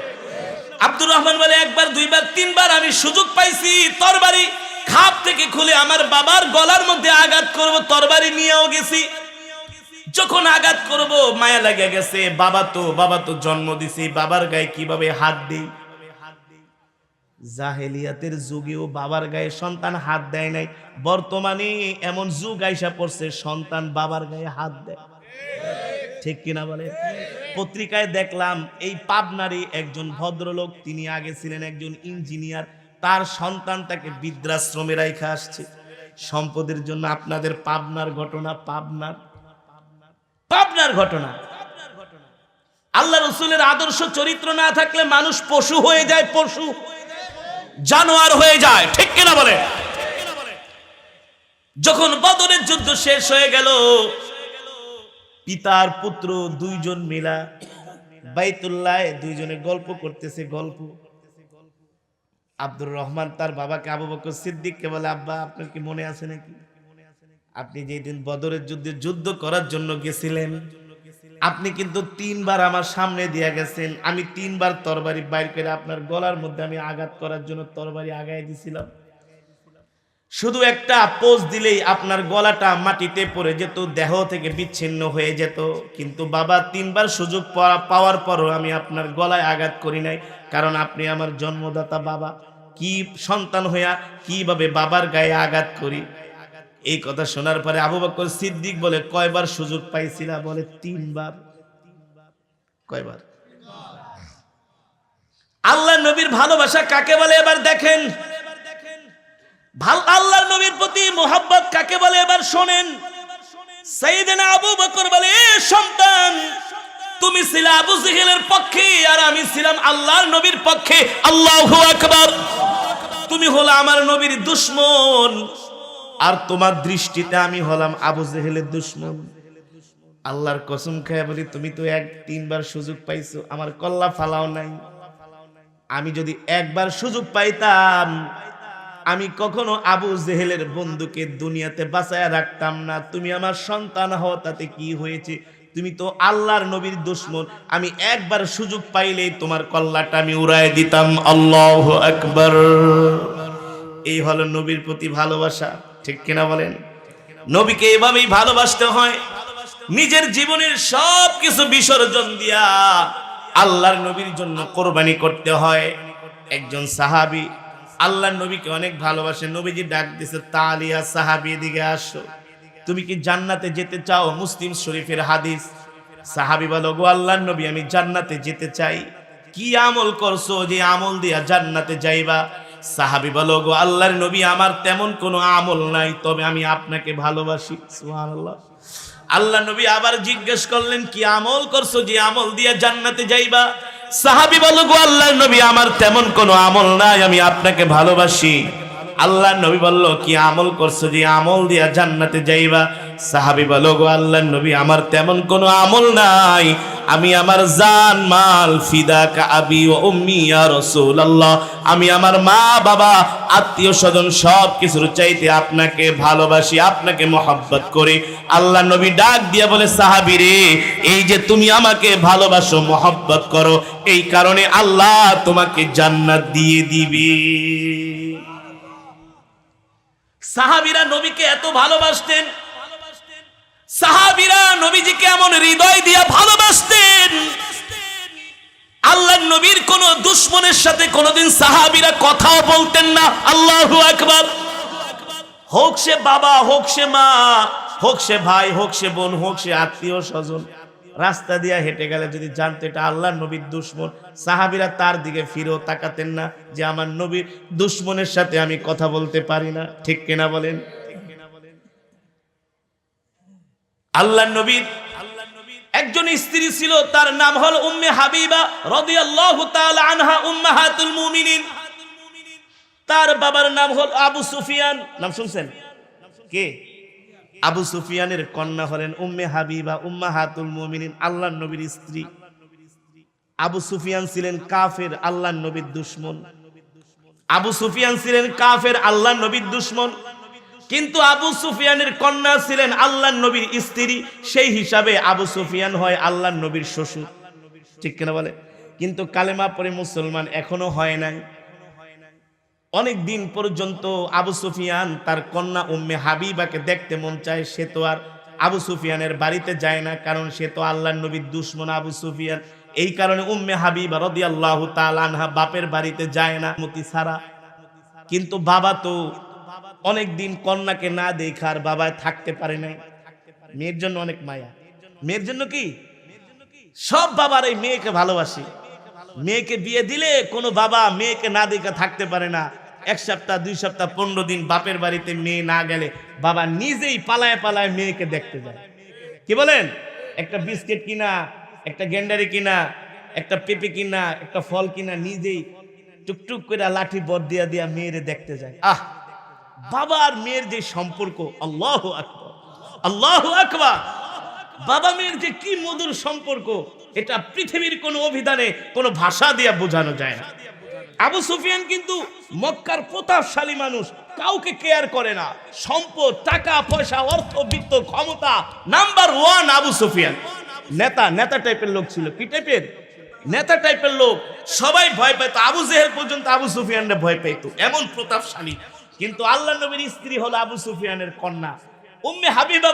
আব্দুর রহমান বলে, একবার, দুইবার, তিনবার আমি সুযোগ পাইছি, তরবারি খাপ থেকে খুলে আমার বাবার গলার মধ্যে আঘাত করব, তরবারি নিয়েও গেছি। যখন আঘাত করব মায়া লাগে গেছে, বাবা তো জন্ম দিছে, বাবার গায়ে কিভাবে হাত দেই। জাহেলিয়াতের যুগেও বাবার গায়ে সন্তান হাত দেয় নাই, বর্তমানে এমন যুগ আইসা পড়ছে সন্তান বাবার গায়ে হাত দেয়। ঠিক কিনা বলে? পত্রিকায় দেখলাম এই পাবনারই একজন ভদ্রলোক, তিনি আগে ছিলেন একজন ইঞ্জিনিয়ার, তার সন্তান তাকে বৃদ্ধাশ্রমে রাইখা আসছে সম্পদের জন্য। আপনাদের পাবনার ঘটনা, পাবনার ঘটনা। আল্লাহ রসুলের আদর্শ চরিত্র না থাকলে মানুষ পশু হয়ে যায়, পশু জানোয়ার হয়ে যায়। ঠিক কিনা বলে? যখন বদরের যুদ্ধ শেষ হয়ে গেল, পিতার পুত্র দুইজন মিলা বাইতুল্লাহ দুইজনে গল্প করতেছে। গল্প আব্দুর রহমান তার বাবাকে আবু বকর সিদ্দিককে বলে, আব্বা আপনার কি মনে আছে নাকি আপনি যেদিন বদরের যুদ্ধে যুদ্ধ করার জন্য গেছিলেন, আপনি কিন্তু 3 বার আমার সামনে দিয়ে গেছেন, আমি 3 বার তরবারি বাইর করে আপনার গলার মধ্যে আমি আঘাত করার জন্য তরবারি আগায় দিছিলাম। শুধু একটা পোজ দিলেই আপনার গলাটা মাটিতে পড়ে যেত, দেহ থেকে বিচ্ছিন্ন হয়ে যেত। কিন্তু বাবা 3 বার সুযোগ পাওয়ার পরও আমি আপনার গলায় আঘাত করি নাই, কারণ আপনি আমার জন্মদাতা বাবা। কি সন্তান হইয়া কিভাবে বাবার গায়ে আঘাত করি? এই কথা শোনার পরে আবু বকর সিদ্দিক বলে, কয়বার সুযোগ পাইছিলা? বলে 3 বার। কয়বার? আল্লাহ নবীর ভালোবাসা কাকে বলে এবার দেখেন। আল্লাহর নবীর প্রতি মোহাব্বত কাকে বলে এবার শোনেন। সাইয়েদনা আবু বকর বলে, সন্তান তুমি ছিলে আবু জেহেলের পক্ষে আর আমি ছিলাম আল্লাহর নবীর পক্ষে। আল্লাহু আকবার। তুমি হলো আমার নবীর দুশমন, আর তোমার দৃষ্টিতে আমি হলাম আবু জেহেলের দুশমন। আল্লাহর কসম খেয়ে বলি, তুমি তো 3 বার সুযোগ পাইছো, আমার কল্লা ফালাও নাই। আমি যদি একবার সুযোগ পাইতাম, আমি কখনো আবু জেহেলের বন্ধুকে দুনিয়াতে বাঁচায়া রাখতাম না। তুমি আমার সন্তান হও, তাতে কি হয়েছে? তুমি তো আল্লাহর নবীর দুশমন। আমি একবার সুযোগ পাইলেই তোমার কল্লাটা আমি উড়ায় দিতাম। আল্লাহু আকবার। এই হলো নবীর প্রতি ভালোবাসা। ঠিক কিনা বলেন? নবীকে এভাবেই ভালোবাসতে হয়, নিজের জীবনের সব কিছু বিসর্জন দিয়া আল্লাহর নবীর জন্য কোরবানি করতে হয়। একজন সাহাবী আল্লাহর নবীকে অনেক ভালোবাসে। নবীজি ডাক দিছে, তালিয়া সাহাবী এদিকে আসো, তুমি কি জান্নাতে যেতে চাও? মুসলিম শরীফের হাদিস। সাহাবী বলো, গো আল্লাহর নবী, আমি জান্নাতে যেতে চাই। কি আমল করছো যে আমল দিয়া জান্নাতে যাইবা? সাহাবী বলো, গো আল্লাহর নবী, আমার তেমন কোনো আমল নাই, তবে আমি আপনাকে ভালোবাসি। সুবহানাল্লাহ। আল্লাহ নবী আবার জিজ্ঞেস করলেন, কি আমল করছো যে আমল দিয়া জান্নাতে যাইবা? সাহাবী বলো, গো আল্লাহর নবী, আমার তেমন কোনো আমল নাই, আমি আপনাকে ভালোবাসি। আল্লাহর নবী বলল, কি আমল করছো যে আমল দিয়া জান্নাতে যাইবা? সাহাবী বলো, গো আল্লাহর নবী, আমার তেমন কোনো আমল নাই, আমি আমার জান মাল ফিদাকা আবি ওয়া উম্মি ইয়া রাসূলুল্লাহ, আমি আমার মা বাবা আত্মীয় স্বজন সব কিছুর চাইতে আপনাকে ভালোবাসি, আপনাকে মহব্বত করি। আল্লাহর নবী ডাক দিয়া বলে, সাহাবী রে, এই যে তুমি আমাকে ভালোবাসো, মহব্বত করো, এই কারণে আল্লাহ তোমাকে জান্নাত দিয়ে দিবে। সাহাবীরা নবীকে এত ভালোবাসতেন, সাহাবীরা নবীজিকে এমন হৃদয় দিয়ে ভালোবাসতেন, আল্লাহর নবীর কোন দুশমনের সাথে কোনদিন সাহাবীরা কথাও বলতেন না। আল্লাহু আকবার। হোক সে বাবা, হোক সে মা, হোক সে ভাই, হোক সে বোন, হোক সে আত্মীয় স্বজন, রাস্তা দিয়া হেঁটে গেলে যদি জানতো এটা আল্লাহর নবীর দুশমন, সাহাবীরা তার দিকে ফিরেও তাকাতেন না, যে আমার নবীর দুশমনের সাথে আমি কথা বলতে পারি না। ঠিক কিনা বলেন? আল্লাহর নবীর একজন স্ত্রী ছিল, তার নাম হল উম্মে হাবিবা রাদিয়াল্লাহু তাআলা আনহা, উম্মাহাতুল মুমিনিন। তার বাবার নাম হল আবু সুফিয়ান। নাম শুনছেন? কে? আবু সুফিয়ানের কন্যা হলেন উম্মে হাবিবা, উম্মাহাতুল মুমিনিন, আল্লাহর নবীর স্ত্রী। আবু সুফিয়ান ছিলেন কাফের, আল্লাহর নবীর দুশমন। আবু সুফিয়ান ছিলেন কাফের, আল্লাহর নবীর দুশমন। কিন্তু আবু সুফিয়ানের কন্যা ছিলেন আল্লাহর নবীর স্ত্রী, সেই হিসাবে আবু সুফিয়ান হয় আল্লাহর নবীর শ্বশুর। ঠিক কিনা বলে? কিন্তু কালেমা পড়ে মুসলমান এখনো হয় নাই। অনেক দিন পর্যন্ত আবু সুফিয়ান তার কন্যা উম্মে হাবিবাকে দেখতে মন চায়, সে তো আর আবু সুফিয়ানের বাড়িতে যায় না, কারণ সে তো আল্লাহর নবীর দুশমন আবু সুফিয়ান। এই কারণে উম্মে হাবিবা রাদিয়াল্লাহু তাআলা আনহা বাপের বাড়িতে যায় না মতি ছাড়া। কিন্তু বাবা তো অনেকদিন কন্যাকে না দেখার বাবায় থাকতে পারে নাই। মেয়ের জন্য অনেক মায়া, মেয়ের জন্য কি সব বাবার এই মেয়েকে ভালোবাসে। মেয়েকে বিয়ে দিলে কোনো বাবা মেয়েকে না দেখা থাকতে পারে না। 1 সপ্তাহ 2 সপ্তাহ 15 দিন বাপের বাড়িতে মেয়ে না গেলে বাবা নিজেই পালায় পালায় মেয়েকে দেখতে যায়। কি বলেন? একটা বিস্কিট কিনা, একটা গেন্ডারি কিনা, একটা পেঁপে কিনা, একটা ফল কিনা, নিজেই টুকটুক করে লাঠি বর দিয়া দিয়া মেয়েরে দেখতে যায়। বাবা আর মেয়ের যে সম্পর্ক, আল্লাহু আকবার, আল্লাহু আকবার। বাবা মেয়ের যে কি মধুর সম্পর্ক, এটা পৃথিবীর কোন অভিধানে কোন ভাষা দিয়ে বোঝানো যায় না। আবু সুফিয়ান কিন্তু মক্কার প্রতাপশালী মানুষ, কাউকে কেয়ার করে না। সম্পদ, টাকা পয়সা, অর্থ, বিত্ত, ক্ষমতা নাম্বার 1 আবু সুফিয়ান। নেতা টাইপের লোক ছিল। কি টাইপের? নেতা টাইপের লোক। সবাই ভয় পেত, আবু জেহেল পর্যন্ত আবু সুফিয়ানরে ভয় পেত, এমন প্রতাপশালী। কিন্তু আল্লাহ নবীর স্ত্রী হলো আবু সুফিয়ানের কন্যা উম্মে হাবিবা।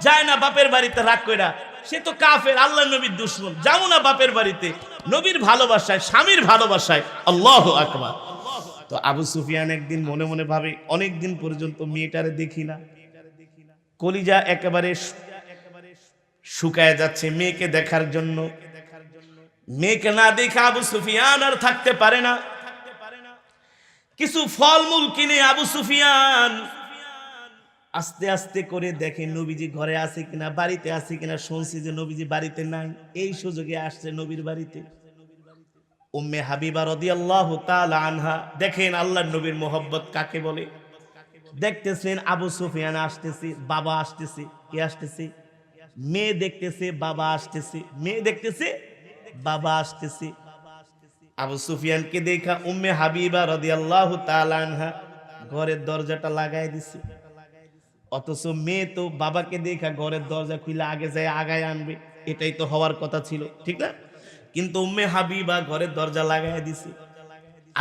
যায় না বাপের বাড়িতে রাগ কইরা, সে তো কাফের, আল্লাহ নবীর দুশমন। যাও না বাপের বাড়িতে, নবীর ভালোবাসায়, স্বামীর ভালোবাসায়। আল্লাহু আকবার। তো আবু সুফিয়ান একদিন মনে মনে ভাবে, অনেকদিন পর্যন্ত মেয়েটারে দেখি না, কলিজা একেবারে শুকায় যাচ্ছে মেয়েকে দেখার জন্য। মেয়েকে না দেখে আবু সুফিয়ান আর থাকতে পারে না। কিছু ফলমূল কিনে আবু সুফিয়ান আস্তে আস্তে করে দেখে নবীজি ঘরে আছে কিনা, বাড়িতে আছে কিনা। শুনছি যে নবীজি বাড়িতে নাই, এই সুযোগে আসছে নবীর বাড়িতে। উম্মে হাবিবা রাদিয়াল্লাহু তাআলা আনহা দেখেন আল্লাহর নবীর মোহব্বত কাকে বলে। দেখতেছেন আবু সুফিয়ান আসতেছে, বাবা আসতেছে। কে আসতেছে? মেয়ে দেখতেছে, বাবা আসতেছে। মেয়ে দেখতেছে, বাবা আসতেছে। আবু সুফিয়ানকে দেখা উম্মে হাবিবা রাদিয়াল্লাহু তাআলা আনহা ঘরের দরজাটা লাগাই দিছে। অথচ মেয়ে তো বাবাকে দেখা ঘরের দরজা খুলে আগে যায় আগায় আনবে, এটাই তো হওয়ার কথা ছিল, ঠিক না? কিন্তু উম্মে হাবিবা ঘরের দরজা লাগাই দিছে।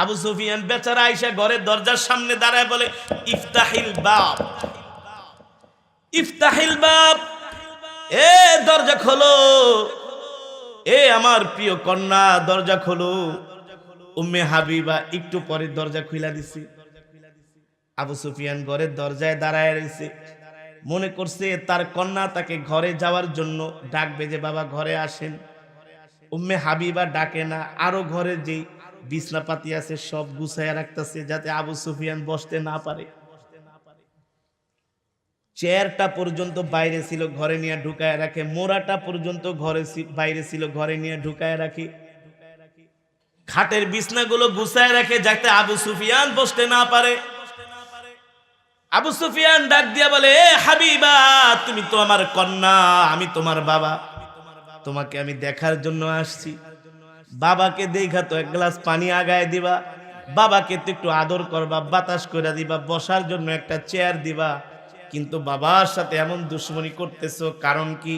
আবু সুফিয়ান বেচারা আয়েশা ঘরের দরজার সামনে দাঁড়ায় বলে, ইফতাহিল বাব, ইফতাহিল বাব, এ দরজা খোলো, এ আমার প্রিয় কন্যা দরজা খোলো। উম্মে হাবিবা একটু পরে দরজা খুলে দিছে। আবু সুফিয়ান ঘরের দরজায় দাঁড়ায় রয়েছে, মনে করছে তার কন্যা তাকে ঘরে যাওয়ার জন্য ডাকবে, যে বাবা ঘরে আসেন। উম্মে হাবিবা ডাকে না, আরো ঘরে যে বিছনাপাতি আছে সব গুছাইয়া রাখতেছে যাতে আবু সুফিয়ান বসতে না পারে। চেয়ারটা পর্যন্ত বাইরে ছিল, ঘরে নিয়ে ঢুকায় রাখে। মোড়াটা পর্যন্ত ঘরে বাইরে ছিল, ঘরে নিয়ে ঢুকায় রাখে। খাটের বিছনাগুলো গুছায় রাখে যাতে আবু সুফিয়ান বসতে না পারে। আবু সুফিয়ান ডাক দিয়া বলে, এ হাবিবা, তুমি তো আমার কন্যা, আমি তোমার বাবা, তোমাকে আমি দেখার জন্য আসছি। বাবাকে দেখা তো 1 গ্লাস পানি আগায় দিবা, বাবাকে তো একটু আদর করবা, বাতাস করে দিবা, বসার জন্য একটা চেয়ার দিবা। কিন্তু বাবার সাথে এমন দুশ্মনী করতেছো, কারণ কি?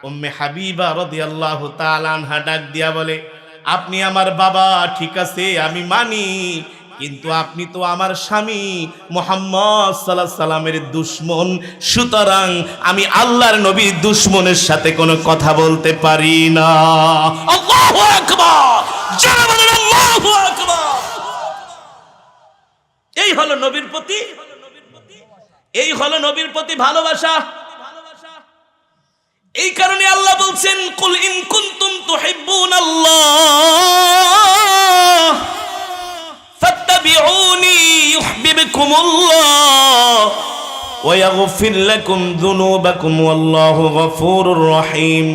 উম্মে হাবিবা রাদিয়াল্লাহু তাআলা আনহা ডাক দিয়া বলে, আপনি আমার বাবা ঠিক আছে, আমি মানি, কিন্তু আপনি তো আমার স্বামী মুহাম্মদ সাল্লাল্লাহু আলাইহি সাল্লামের দুশমন। সুতরাং আমি আল্লাহর নবীর দুশমনের সাথে কোনো কথা বলতে পারি না। আল্লাহু আকবার, যারা বলেন আল্লাহু আকবার। এই হলো নবীর প্রতি, এই হলো নবীর প্রতি ভালোবাসা। এই কারণে আল্লাহ বলছেন, কুল ইন কুনতুম তুহিব্বুনাল্লাহ ফাত্তাবিউনি ইউহিব্বুকুমুল্লাহ ওয়া ইয়াগফির লাকুম যুনুবাকুম ওয়াল্লাহু গফুরুর রহিম।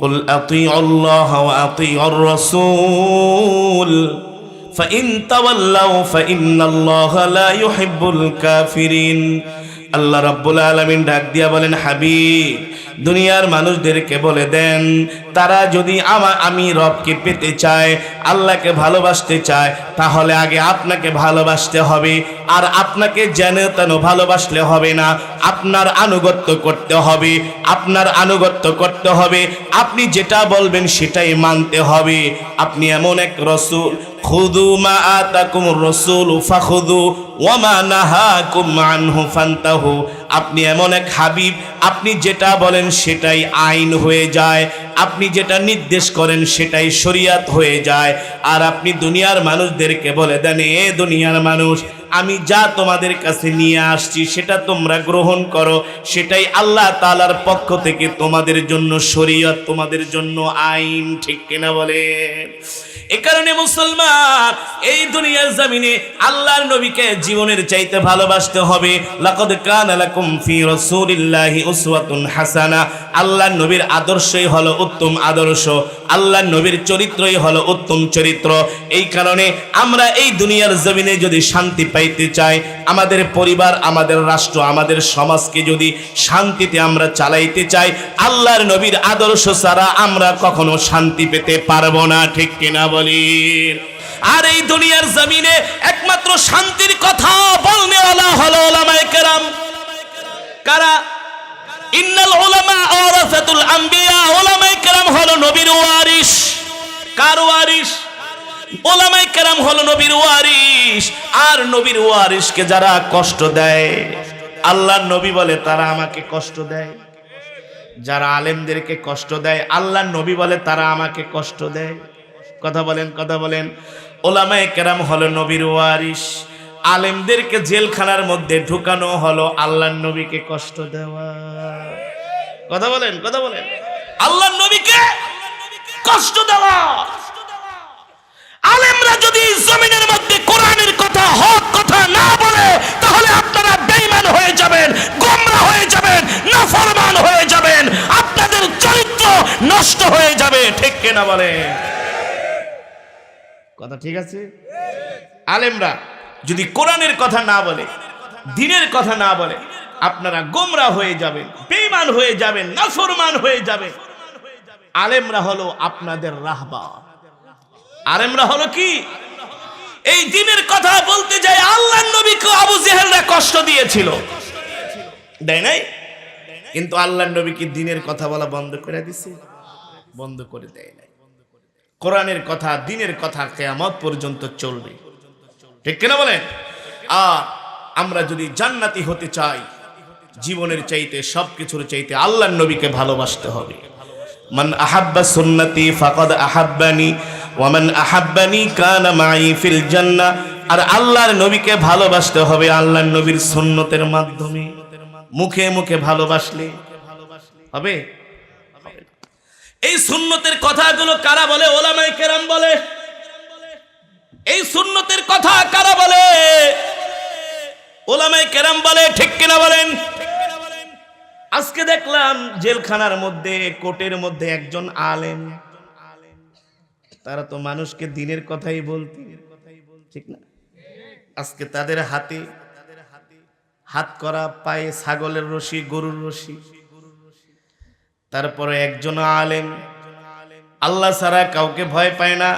কুল আতিউল্লাহ ওয়া আতিউর রাসূল ফাইন তাওয়াল্লাউ ফাইন্নাল্লাহা লা ইউহিব্বুল কাফিরিন। আল্লাহ রাব্বুল আলামিন ডাক দিয়া বলেন, হাবিব, দুনিয়ার মানুষদেরকে বলে দেন, তারা যদি আমি রবকে পেতে চায়, আল্লাহকে ভালোবাসতে চায়, তাহলে আগে আপনাকে ভালোবাসতে হবে। আর আপনাকে যেন তেন ভালোবাসলে হবে না, আপনার আনুগত্য করতে হবে, আপনার আনুগত্য করতে হবে। আপনি যেটা বলবেন সেটাই মানতে হবে। আপনি এমন এক রাসূল, খুযু মা আতাকুমুর রাসূলু ফাখুযু ওয়া মা নাহাকুম আনহু ফান্তাহু। আপনি এমন এক হাবিব, আপনি যেটা বলেন সেটাই আইন হয়ে যায়, আপনি যেটা নির্দেশ করেন সেটাই শরীয়ত হয়ে যায়। আর আপনি দুনিয়ার মানুষদেরকে বলে দেন, এ দুনিয়ার মানুষ, আমি যা তোমাদের কাছে নিয়ে আসছি সেটা তোমরা গ্রহণ করো, সেটাই আল্লাহ তাআলার পক্ষ থেকে তোমাদের জন্য শরীয়ত, তোমাদের জন্য আইন। ঠিক কিনা বলেন? এ কারণে মুসলমান, এই দুনিয়ার জমিনে আল্লাহর নবীকে জীবনের চাইতে ভালোবাসতে হবে। লাকাদ কানা লাকুম ফি রাসূলিল্লাহি উসওয়াতুন হাসানা। আল্লাহর নবীর আদর্শই হলো উত্তম আদর্শ, আল্লাহর নবীর চরিত্রই হলো উত্তম চরিত্র। এই কারণে আমরা এই দুনিয়ার জমিনে যদি শান্তি পাইতে চাই, আমাদের পরিবার, আমাদের রাষ্ট্র, আমাদের সমাজকে যদি শান্তিতে আমরা চালাইতে চাই, আল্লাহর নবীর আদর্শ ছাড়া আমরা কখনো শান্তি পেতে পারবো না। ঠিক কিনা বলেন? আর এই দুনিয়ার জমিনে একমাত্র শান্তির কথা বলনেওয়ালা হলো উলামায়ে কেরাম। কারা? ইন্নাল উলামা ওয়ারাসাতুল আম্বিয়া। উলামায়ে কেরাম হলো নবীর ওয়ারিস। কার ওয়ারিস? উলামায়ে কেরাম হলো নবীর ওয়ারিস। আর নবীর ওয়ারিসকে যারা কষ্ট দেয়, আল্লাহর নবী বলে তারা আমাকে কষ্ট দেয়। যারা আলেমদেরকে কষ্ট দেয়, আল্লাহর নবী বলে তারা আমাকে কষ্ট দেয়। কথা বলেন, কথা বলেন। উলামায়ে কেরাম হলো নবীর ওয়ারিস। আলেমদেরকে জেলখানার মধ্যে ঢুকানো হলো আল্লাহর নবীকে কষ্ট দেওয়া। কথা বলেন, কথা বলেন। আল্লাহর নবীকে কষ্ট দেওয়া। আলেমরা যদি জমিনের মধ্যে কোরআনের কথা, হক কথা না বলে, তাহলে আপনারা বেঈমান হয়ে যাবেন, গোমরা হয়ে যাবেন, নাফরমান হয়ে যাবেন, আপনাদের চরিত্র নষ্ট হয়ে যাবে। ঠিক কিনা বলেন? কথা ঠিক আছে? আলেমরা যদি কোরআনের কথা না বলে, দ্বীনের কথা না বলে, আপনারা গোমরা হয়ে যাবেন, বেঈমান হয়ে যাবেন, নাফরমান হয়ে যাবেন। আলেমরা হলো আপনাদের রাহবার। আলেমরা হলো কি? এই দ্বীনের কথা বলতে যায় আল্লাহর নবীকে আবু জেহেলরা কষ্ট দিয়েছিল, দেয় নাই? কিন্তু আল্লাহর নবী কি দ্বীনের কথা বলা বন্ধ করে দিয়েছে? বন্ধ করে দেয় নাই। কোরআনের কথা, দ্বীনের কথা কিয়ামত পর্যন্ত চলবে। ঠিক কিনা বলেন? আর আমরা যদি জান্নাতি হতে চাই, জীবনের চাইতে, সবকিছুর চাইতে আল্লাহর নবীকে ভালোবাসতে হবে। মান আহাব্বা সুন্নতি ফাকাদ আহাব্বানি ওয়া মান আহাব্বানি কানা মাই ফিল জান্নাহ। আর আল্লাহর নবীকে ভালোবাসতে হবে আল্লাহর নবীর সুন্নতের মাধ্যমে। মুখে মুখে ভালোবাসলে হবে? এই সুন্নতের কথাগুলো কারা বলে? উলামায়ে কেরাম বলে। এই সুন্নতের কথা কারা বলে? উলামায়ে কেরাম বলে। ঠিক কিনা বলেন? আজকে দেখলাম জেলখানার মধ্যে, কোর্টের মধ্যে একজন আলেম, তারা তো মানুষকে দ্বীনের কথাই বলতে, ঠিক না? আজকে তাদের হাতে হাত করা, পায়ে ছাগলের রশি, গরুর রশি। তারপরে একজন আলেম আল্লাহ ছাড়া কাউকে ভয় পায় না,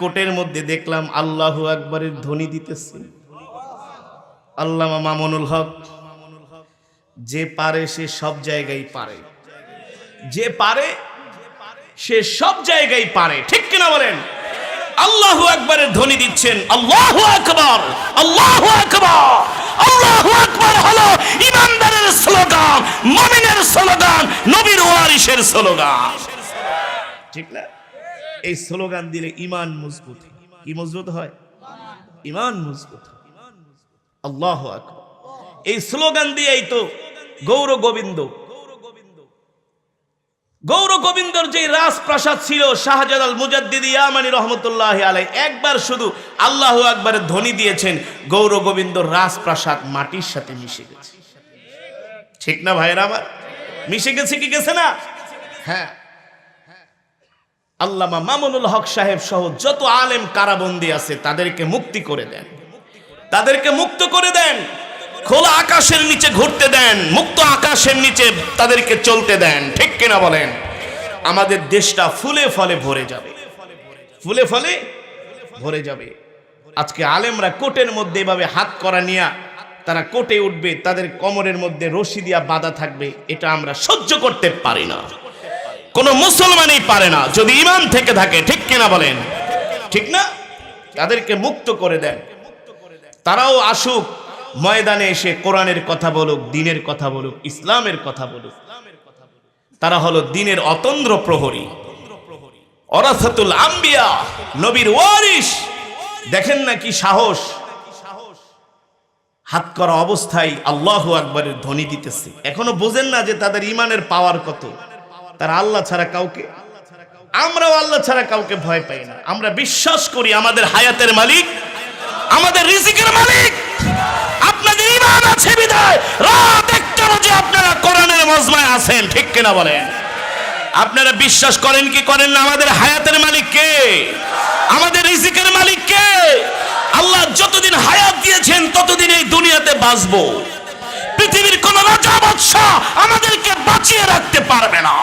কোর্টের মধ্যে দেখলাম আল্লাহু আকবারের ধ্বনি দিতেছে। আল্লামা মামুনুল হক, যে পারে সে সব জায়গায় পারে, যে পারে সে সব জায়গায় পারে। ঠিক কিনা বলেন? আল্লাহু আকবারের ধ্বনি দিচ্ছেন। আল্লাহু আকবার, আল্লাহু আকবার, আল্লাহু আকবার হলো ইমানদারের স্লোগান, মুমিনের স্লোগান, নবীর ওয়ারিসের স্লোগান। ঠিক না? এই স্লোগান দিলে ঈমান মজবুত হয়। কি মজবুত হয়? ঈমান মজবুত হয়। আল্লাহু আকবার। এই স্লোগান দিয়েই তো গৌর গোবিন্দ, গৌর গোবিন্দর যে রাজপ্রাসাদ ছিল শাহজালাল মুজাদ্দিদ ইয়ামানি রহমতুল্লাহি আলাইহি, একবার শুধু আল্লাহু আকবারের ধ্বনি দিয়েছেন, গৌর গোবিন্দর রাজপ্রাসাদ মাটির সাথে মিশে গেছে। ঠিক না ভাইরা আমার? মিশে গেছে কি গেছে না? হ্যাঁ। আল্লামা মামুনুল হক সাহেব সহ যত আলেম কারাবন্দী আছে তাদেরকে মুক্তি করে দেন, তাদেরকে মুক্ত করে দেন, খোলা আকাশের নিচে ঘুরতে দেন, মুক্ত আকাশের নিচে তাদেরকে চলতে দেন। ঠিক কিনা বলেন? আমাদের দেশটা ফুলে ফলে ভরে যাবে, ফুলে ফলে ভরে যাবে। আজকে আলেমরা কোর্টের মধ্যে এভাবে হাত করা নিয়ে তারা কোর্টে উঠবে, তাদের কোমরের মধ্যে রশি দিয়া বাঁধা থাকবে, এটা আমরা সহ্য করতে পারি না। কোন মুসলমানই পারে না যদি ঈমান থেকে থাকে। ঠিক কিনা বলেন? ঠিক না? তাদেরকে মুক্ত করে দেন, তারাও আসুক, ময়দানে এসে কোরআনের কথা বলুক, দ্বীনের কথা বলুক, ইসলামের কথা বলুক। তারা হলো দ্বীনের অতন্দ্র প্রহরী, ওরাসাতুল আম্বিয়া, নবীর ওয়ারিস। দেখেন না কি সাহস, হাত করা অবস্থায় আল্লাহু আকবারের ধ্বনি দিতেছে। এখনো বোঝেন না যে তাদের ঈমানের পাওয়ার কত। তারা আল্লাহ ছাড়া কাউকে, আমরাও আল্লাহ ছাড়া কাউকে ভয় পাই না। আমরা বিশ্বাস করি আমাদের হায়াতের মালিক, আমাদের রিজিকের মালিক। আপনাদের ঈমান আছে বিধায় রাত একটা বাজে আপনারা কোরআনের মজমায় আছেন, ঠিক কিনা বলেন? আপনারা বিশ্বাস করেন কি করেন না আমাদের হায়াতের মালিক কে, আমাদের রিজিকের মালিক কে? আল্লাহ যতদিন হায়াত দিয়েছেন ততদিন এই দুনিয়াতে বাঁচবো। পৃথিবীর কোন রাজা বাদশা আমাদেরকে বাঁচিয়ে রাখতে পারবে না।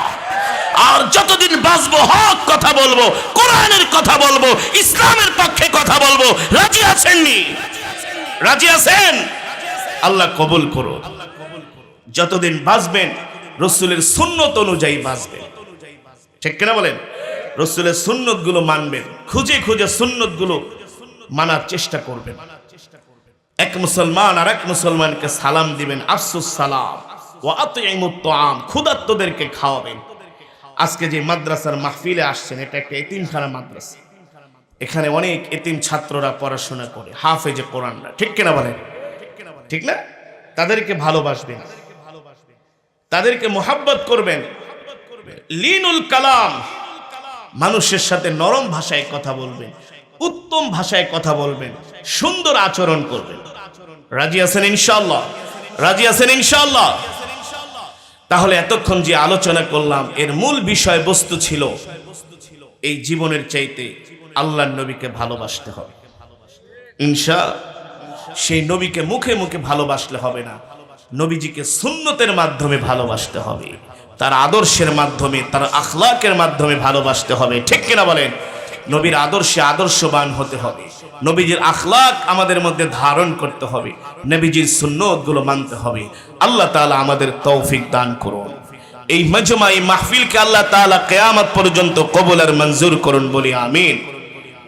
আর যতদিন বাঁচবো হক কথা বলবো, কোরআনের কথা বলবো, ইসলামের পক্ষে কথা বলবো। রাজি আছেননি? রাজি আছেন? আল্লাহ কবুল করো। যতদিন বাঁচবেন রাসূলের সুন্নত অনুযায়ী বাঁচবেন, ঠিক কিনা বলেন? রাসূলের সুন্নত গুলো মানবেন, খুঁজে খুঁজে সুন্নত গুলো মানার চেষ্টা করবেন। এক মুসলমান আর এক মুসলমানকে সালাম দিবেন, আফসুস সালাম ওয়া আতঈমুত তাআম, ক্ষুধার্তদেরকে খাওয়াবেন। আজকে যে মাদ্রাসার মাহফিলে আসছেন, এটা একটা এতিমখানা মাদ্রাসা। এখানে অনেক এতিম ছাত্ররা পড়াশোনা করে, হাফেজে কোরআন না, ঠিক কিনা বলেন? ঠিক না? তাদেরকে ভালোবাসবেন, তাদেরকে মোহাব্বত করবেন। লিনুল কালাম, মানুষের সাথে নরম ভাষায় কথা বলবেন, উত্তম ভাষায় কথা বলবেন, সুন্দর আচরণ করবেন। রাজি আছেন ইনশাআল্লাহ? রাজি আছেন ইনশাআল্লাহ? তাহলে এতক্ষণ যে আলোচনা করলাম এর মূল বিষয়বস্তু ছিল এই জীবনের চাইতে আল্লাহর নবীকে ভালোবাসতে হবে। সেই নবীকে মুখে মুখে ভালোবাসলে হবে না, নবীজিকে সুন্নতের মাধ্যমে ভালোবাসতে হবে, তার আদর্শের মাধ্যমে, তার আখলাকের মাধ্যমে ভালোবাসতে হবে, ঠিক কিনা বলেন? নবীর আদর্শে আদর্শবান হতে হবে, নবীজির আখলাক আমাদের মধ্যে ধারণ করতে হবে, নবীজির সুন্নতগুলো মানতে হবে। আল্লাহ তাআলা আমাদের তৌফিক দান করুন। এই মজমা, এই মাহফিলকে আল্লাহ তাআলা কিয়ামত পর্যন্ত কবুল আর মঞ্জুর করুন, বলি আমিন।